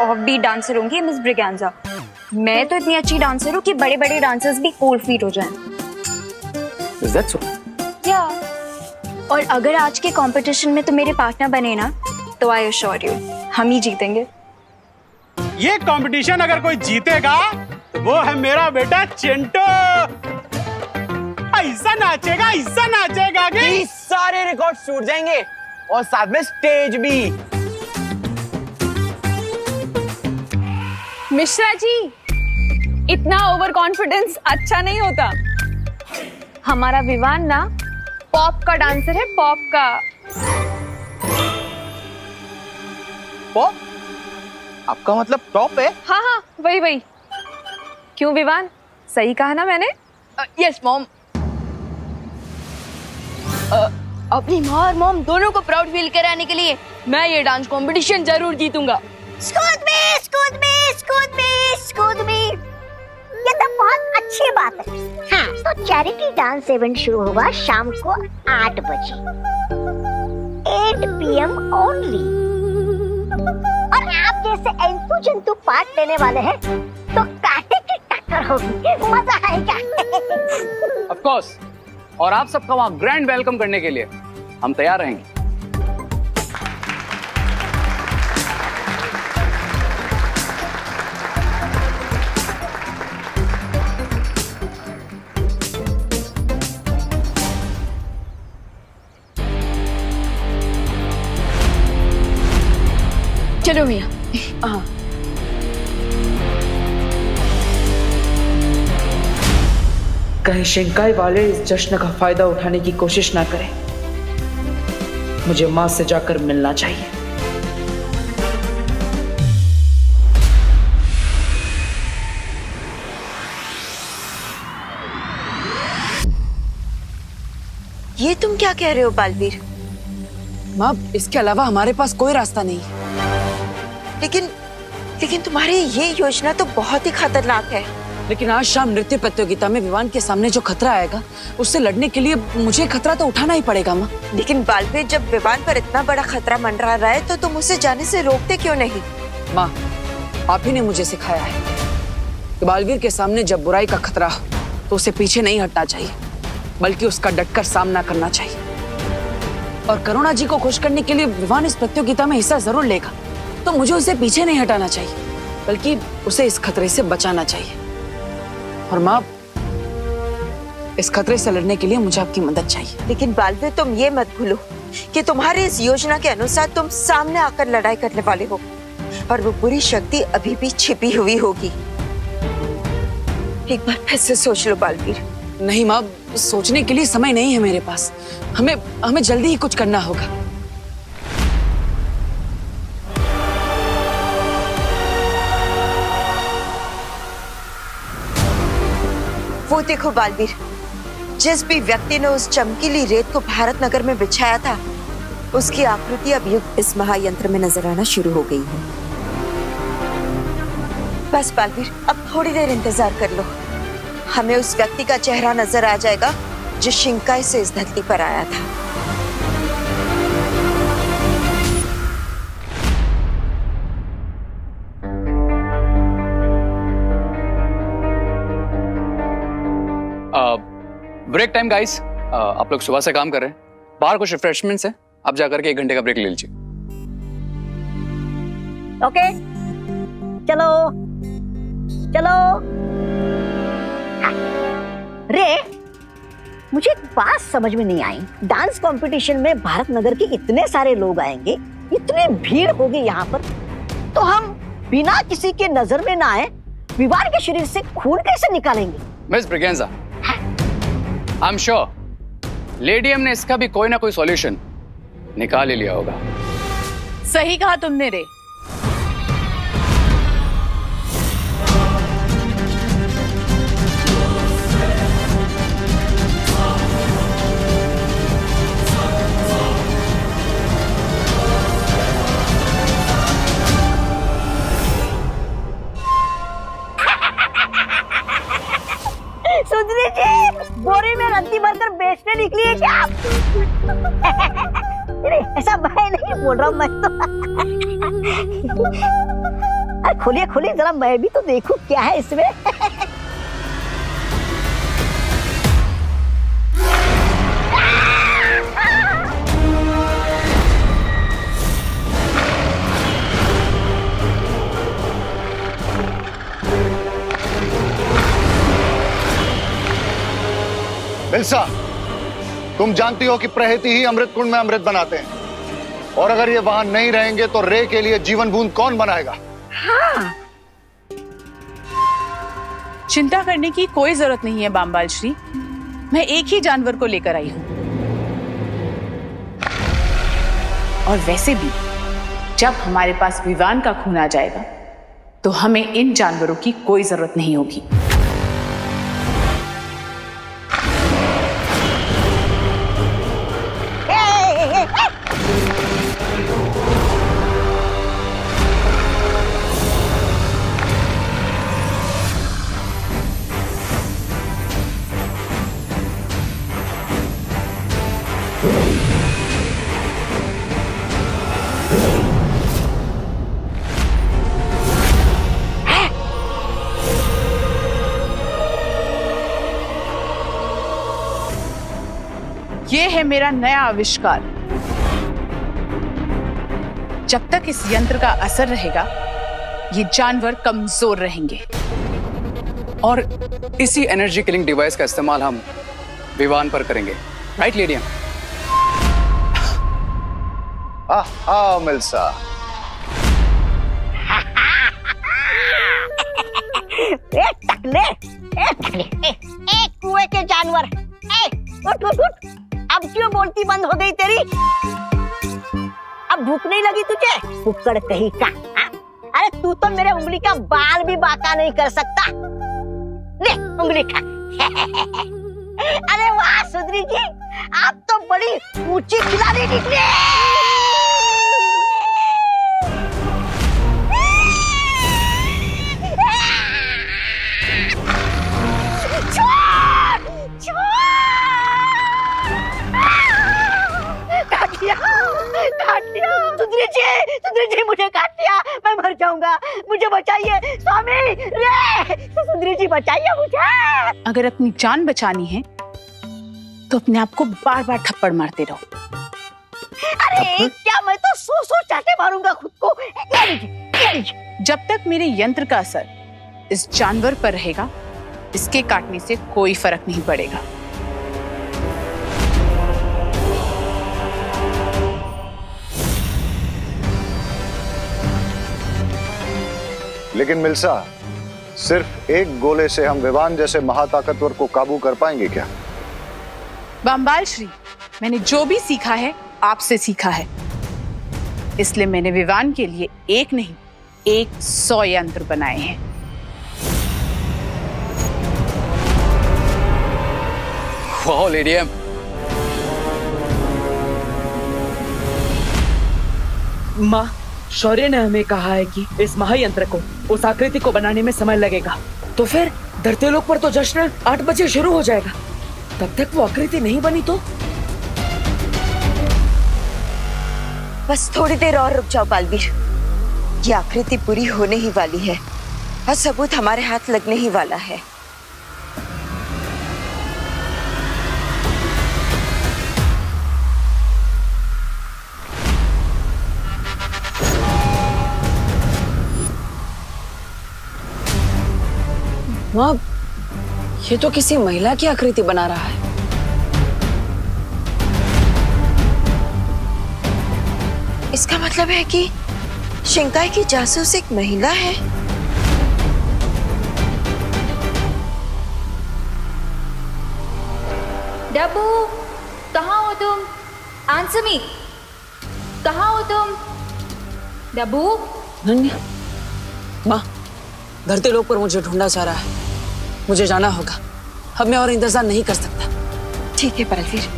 Speaker 12: Off beat dancer होंगी मिस ब्रिगेंजा। मैं तो इतनी अच्छी डांसर हूँ कि बड़े बड़े डांसर्स भी कोल्ड फीट हो जाएं।
Speaker 13: Is that so?
Speaker 12: या और अगर आज के कंपटीशन में तुम मेरे पार्टनर बने ना तो आई अश्योर यू हम ही जीतेंगे।
Speaker 16: ये कंपटीशन अगर कोई जीतेगा तो वो है मेरा बेटा चिंटू। ऐसा नाचेगा
Speaker 11: कि सारे रिकॉर्ड टूट जाएंगे और साथ में स्टेज भी।
Speaker 7: मिश्रा जी, इतना ओवर कॉन्फिडेंस अच्छा नहीं होता। हमारा विवान ना पॉप का डांसर है, पॉप का।
Speaker 11: पॉप? आपका मतलब टॉप है?
Speaker 7: हाँ हाँ, वही। क्यों विवान, सही कहा ना मैंने?
Speaker 2: Yes mom. अपनी माँ और मॉम दोनों को प्राउड फील कराने के लिए मैं ये डांस कंपटीशन जरूर जीतूंगा।
Speaker 4: स्कूद मी। ये तो बहुत अच्छी बात है। हाँ, तो चैरिटी डांस इवेंट शुरू होगा शाम को 8 बजे 8 PM ओनली। और आप जैसे एंतु जंतु पार्ट लेने वाले हैं तो कांटे की टक्कर होगी, मजा आएगा।
Speaker 13: ऑफ कोर्स, और आप सबका वहां ग्रैंड वेलकम करने के लिए हम तैयार रहेंगे।
Speaker 2: चलो भैया।
Speaker 3: हाँ, कहीं शिंकाई वाले इस जश्न का फायदा उठाने की कोशिश ना करें। मुझे मां से जाकर मिलना चाहिए।
Speaker 9: ये तुम क्या कह रहे हो बालवीर?
Speaker 3: मां, इसके अलावा हमारे पास कोई रास्ता नहीं है।
Speaker 9: लेकिन तुम्हारी ये योजना तो बहुत ही खतरनाक है।
Speaker 3: लेकिन आज शाम नृत्य प्रतियोगिता में विवान के सामने जो खतरा आएगा उससे लड़ने के लिए मुझे खतरा तो उठाना ही पड़ेगा माँ।
Speaker 9: लेकिन बालवीर, जब विवान पर इतना बड़ा खतरा मंडरा रहा है तो तुम उसे जाने से रोकते क्यों नहीं?
Speaker 3: माँ, आप ही ने मुझे सिखाया है कि बालवीर के सामने जब बुराई का खतरा हो तो उसे पीछे नहीं हटना चाहिए, बल्कि उसका डटकर सामना करना चाहिए। और करुणा जी को खुश करने के लिए विवान इस प्रतियोगिता में हिस्सा जरूर लेगा, तो मुझे उसे पीछे नहीं हटाना चाहिए, बल्कि उसे इस खतरे से बचाना चाहिए। और माँ, इस खतरे से लड़ने के लिए मुझे आपकी मदद चाहिए।
Speaker 9: लेकिन बालवीर, तुम ये मत भूलो कि तुम्हारी इस योजना के अनुसार तुम सामने आकर लड़ाई करने वाले हो और वो बुरी शक्ति अभी भी छिपी हुई होगी। एक बार फिर से सोच लो बालवीर।
Speaker 3: नहीं माँ, सोचने के लिए समय नहीं है मेरे पास। हमें जल्दी ही कुछ करना होगा।
Speaker 9: वो देखो बालवीर, जिस भी व्यक्ति ने उस चमकीली रेत को भारत नगर में बिछाया था, उसकी आकृति अब युग इस महायंत्र में नजर आना शुरू हो गई है। बस बालवीर, अब थोड़ी देर इंतजार कर लो, हमें उस व्यक्ति का चेहरा नजर आ जाएगा जो शिंकाई से इस धरती पर आया था।
Speaker 13: Break time guys. आप लोग सुबह से काम कर रहे हैं, बाहर कुछ रिफ्रेशमेंट्स है, आप जाकर के 1 घंटे का ब्रेक ले लीजिए।
Speaker 4: ओके, चलो रे, मुझे एक बात समझ में नहीं आई। डांस कंपटीशन में भारत नगर के इतने सारे लोग आएंगे, इतनी भीड़ होगी यहाँ पर, तो हम बिना किसी के नजर में ना आए विवान के शरीर से खून कैसे निकालेंगे?
Speaker 13: Miss Braganza, I am sure lady M ने इसका भी कोई ना कोई सॉल्यूशन निकाल ही लिया होगा।
Speaker 7: सही कहा तुमने रे।
Speaker 4: सुधरी जी, बोरी में रद्दी भरकर बेचने निकली है क्या? नहीं, ऐसा मैं नहीं बोल रहा हूँ, मैं तो अरे खोलिए खोलिए जरा, मैं भी तो देखूं क्या है इसमें।
Speaker 5: मिल्सा, तुम जानती हो कि प्रहति ही अमृत कुंड में अमृत बनाते हैं, और अगर ये वहां नहीं रहेंगे तो रे के लिए जीवन बूंद कौन बनाएगा?
Speaker 4: हाँ।
Speaker 7: चिंता करने की कोई जरूरत नहीं है बामबाल श्री, मैं एक ही जानवर को लेकर आई हूं। और वैसे भी जब हमारे पास विवान का खून आ जाएगा तो हमें इन जानवरों की कोई जरूरत नहीं होगी। ये है मेरा नया आविष्कार। जब तक इस यंत्र का असर रहेगा ये जानवर कमजोर रहेंगे।
Speaker 13: और इसी एनर्जी किलिंग डिवाइस का इस्तेमाल हम विवान पर करेंगे, राइट लेडियम?
Speaker 5: हाँ मिल्सा।
Speaker 4: एक कुएं के जानवर, उठ उठ उठ, अब क्यों बोलती बंद हो गई तेरी? अब भूख नहीं लगी तुझे? कुक्कड़ कहीं का। अरे तू तो मेरे उंगली का बाल भी बाका नहीं कर सकता। ले उंगली खा। अरे वाह सुंदरी जी, आप तो बड़ी ऊंची खिलाड़ी निकले। सुंदरी जी मुझे काट दिया, मैं मर जाऊंगा, मुझे बचाइए स्वामी रे, सुंदरी जी बचाइए मुझे।
Speaker 7: अगर अपनी जान बचानी है तो अपने आप को बार बार थप्पड़ मारते रहो।
Speaker 4: अरे क्या मैं तो सौ चाटे मारूंगा खुद को। ये लीजिए।
Speaker 7: जब तक मेरे यंत्र का असर इस जानवर पर रहेगा इसके काटने से कोई फर्क नहीं पड़ेगा।
Speaker 5: लेकिन मिल्सा, सिर्फ एक गोले से हम विवान जैसे महाताकतवर को काबू कर पाएंगे क्या?
Speaker 7: बामबाल श्री, मैंने जो भी सीखा है आपसे सीखा है, इसलिए मैंने विवान के लिए एक नहीं 100 यंत्र बनाए हैं।
Speaker 13: वाह लेडियम,
Speaker 8: माँ, शौर्य ने हमें कहा है कि इस महायंत्र को, उस आकृति को बनाने में समय लगेगा। तो फिर धरतीलोक पर तो जश्न 8 बजे शुरू हो जाएगा, तब तक वो आकृति नहीं बनी तो?
Speaker 9: बस थोड़ी देर और रुक जाओ बालवीर, ये आकृति पूरी होने ही वाली है और सबूत हमारे हाथ लगने ही वाला है।
Speaker 3: माँ, ये तो किसी महिला की आकृति बना रहा है।
Speaker 9: इसका मतलब है कि शिंकाई की जासूस एक महिला है।
Speaker 12: डब्बू, कहाँ हो तुम? आंसर मी, कहाँ हो तुम? डब्बू?
Speaker 3: नन्या, माँ, धरतीलोक पर मुझे ढूंढा जा रहा है, मुझे जाना होगा। अब मैं और इंतजार नहीं कर सकता।
Speaker 9: ठीक है बालवीर,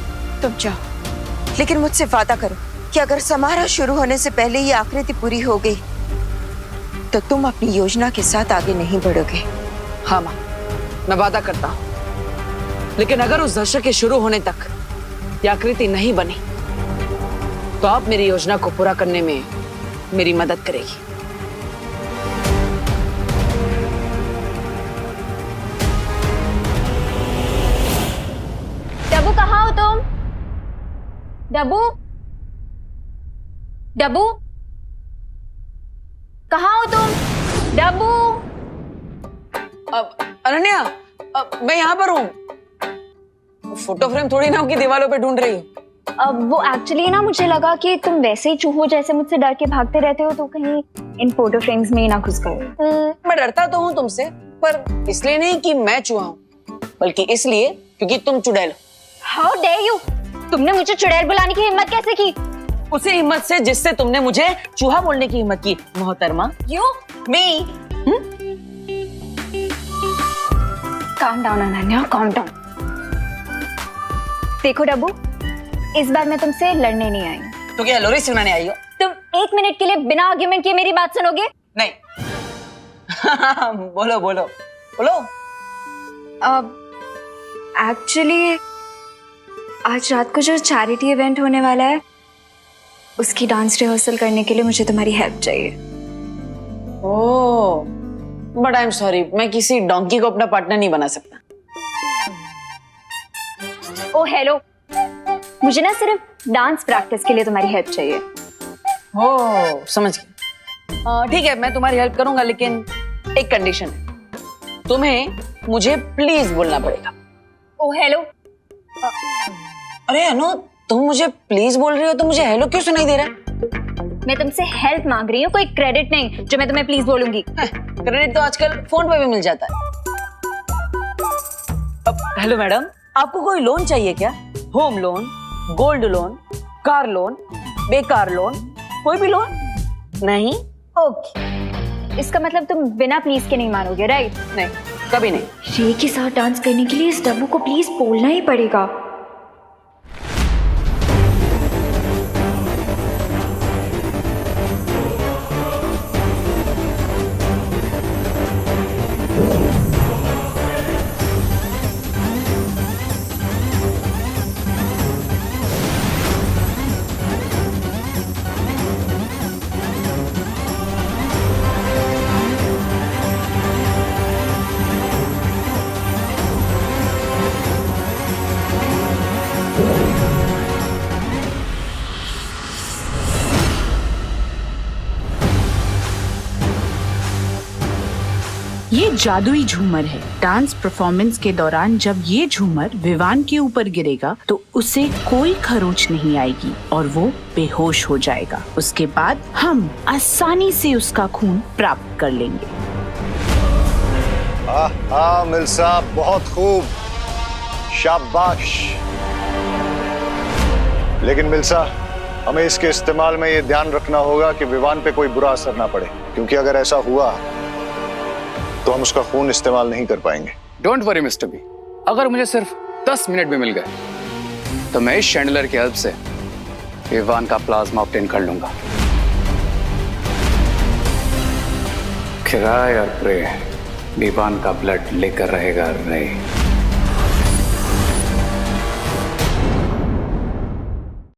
Speaker 9: तुम जाओ, लेकिन मुझसे वादा करो कि अगर समारोह शुरू होने से पहले ये आकृति पूरी हो गई तो तुम अपनी योजना के साथ आगे नहीं बढ़ोगे।
Speaker 3: हाँ माँ, मैं वादा करता हूँ, लेकिन अगर उस दर्शक के शुरू होने तक
Speaker 8: या आकृति नहीं बनी तो आप मेरी योजना को पूरा करने में मेरी मदद करेगी।
Speaker 12: डब्बू कहाँ हो तुम? डब्बू डब्बू कहाँ हो तुम? डब्बू
Speaker 8: अनन्या, मैं यहाँ पर हूँ। फोटो फ्रेम थोड़ी ना की दीवारों पे ढूंढ रही हूँ।
Speaker 12: अब वो एक्चुअली ना मुझे लगा कि तुम वैसे ही चूहो जैसे मुझसे डर के भागते रहते हो तो कहीं इन फोटो फ्रेम्स में ही ना घुस गए।
Speaker 8: मैं डरता तो हूँ तुमसे, पर इसलिए नहीं कि मैं चूहा हूँ, बल्कि इसलिए क्योंकि तुम चुड़ैल हो।
Speaker 12: How dare you! तुमने मुझे चुड़ैल बुलाने की हिम्मत कैसे की?
Speaker 8: उसी हिम्मत से जिससे तुमने मुझे चूहा बोलने की हिम्मत की, मोहतरमा।
Speaker 12: You me calm down Ananya, calm down. देखो डब्बू, इस बार मैं तुमसे लड़ने नहीं आई।
Speaker 8: तो क्या लोरी सुनाने आई हो?
Speaker 12: तुम 1 मिनट के लिए बिना आर्ग्यूमेंट किए मेरी बात सुनोगे?
Speaker 8: नहीं। बोलो बोलो बोलो।
Speaker 12: अब एक्चुअली आज रात को जो चैरिटी इवेंट होने वाला है उसकी डांस रिहर्सल करने के लिए मुझे तुम्हारी हेल्प चाहिए।
Speaker 8: ओह, बट आई एम सॉरी, मैं किसी डोंकी को अपना पार्टनर नहीं बना सकता।
Speaker 12: ओ हेलो, मुझे ना सिर्फ डांस प्रैक्टिस के लिए तुम्हारी हेल्प चाहिए।
Speaker 8: ओह, समझ गया। ठीक है, मैं तुम्हारी हेल्प करूंगा, लेकिन एक कंडीशन है। तुम्हें मुझे प्लीज बोलना पड़ेगा।
Speaker 12: ओ हेलो।
Speaker 8: अरे अनु, तुम मुझे प्लीज बोल रही हो तो मुझे हेलो क्यों सुनाई दे रहा है?
Speaker 12: मैं तुमसे हेल्प मांग रही हूँ, कोई क्रेडिट नहीं जो मैं तुम्हें प्लीज बोलूंगी।
Speaker 8: क्रेडिट तो आजकल फोन पे भी मिल जाता है। हेलो मैडम, आपको कोई लोन चाहिए क्या? Home loan, gold loan, car loan, बेकार लोन, कोई भी लोन? नहीं?
Speaker 12: ओके, इसका मतलब तुम बिना प्लीज के नहीं मानोगे, राइट?
Speaker 8: नहीं, कभी नहीं।
Speaker 12: रे के साथ डांस करने के लिए इस डब्बू को प्लीज बोलना ही पड़ेगा।
Speaker 7: ये जादुई झूमर है। डांस परफॉर्मेंस के दौरान जब ये झूमर विवान के ऊपर गिरेगा तो उसे कोई खरोच नहीं आएगी और वो बेहोश हो जाएगा। उसके बाद हम आसानी से उसका खून प्राप्त कर लेंगे।
Speaker 5: हाँ मिल्सा, बहुत खूब, शाबाश। लेकिन मिल्सा, हमें इसके इस्तेमाल में ये ध्यान रखना होगा कि विवान पे कोई बुरा असर ना पड़े, क्योंकि अगर ऐसा हुआ तो हम उसका खून इस्तेमाल नहीं कर पाएंगे।
Speaker 13: डोंट वरी मिस्टर बी, अगर मुझे सिर्फ 10 मिनट भी मिल गए तो मैं इस शैंडलर की हेल्प से विवान का प्लाज्मा ऑब्टेन कर लूंगा। क्राई और प्रे, विवान का ब्लड लेकर रहेगा रे।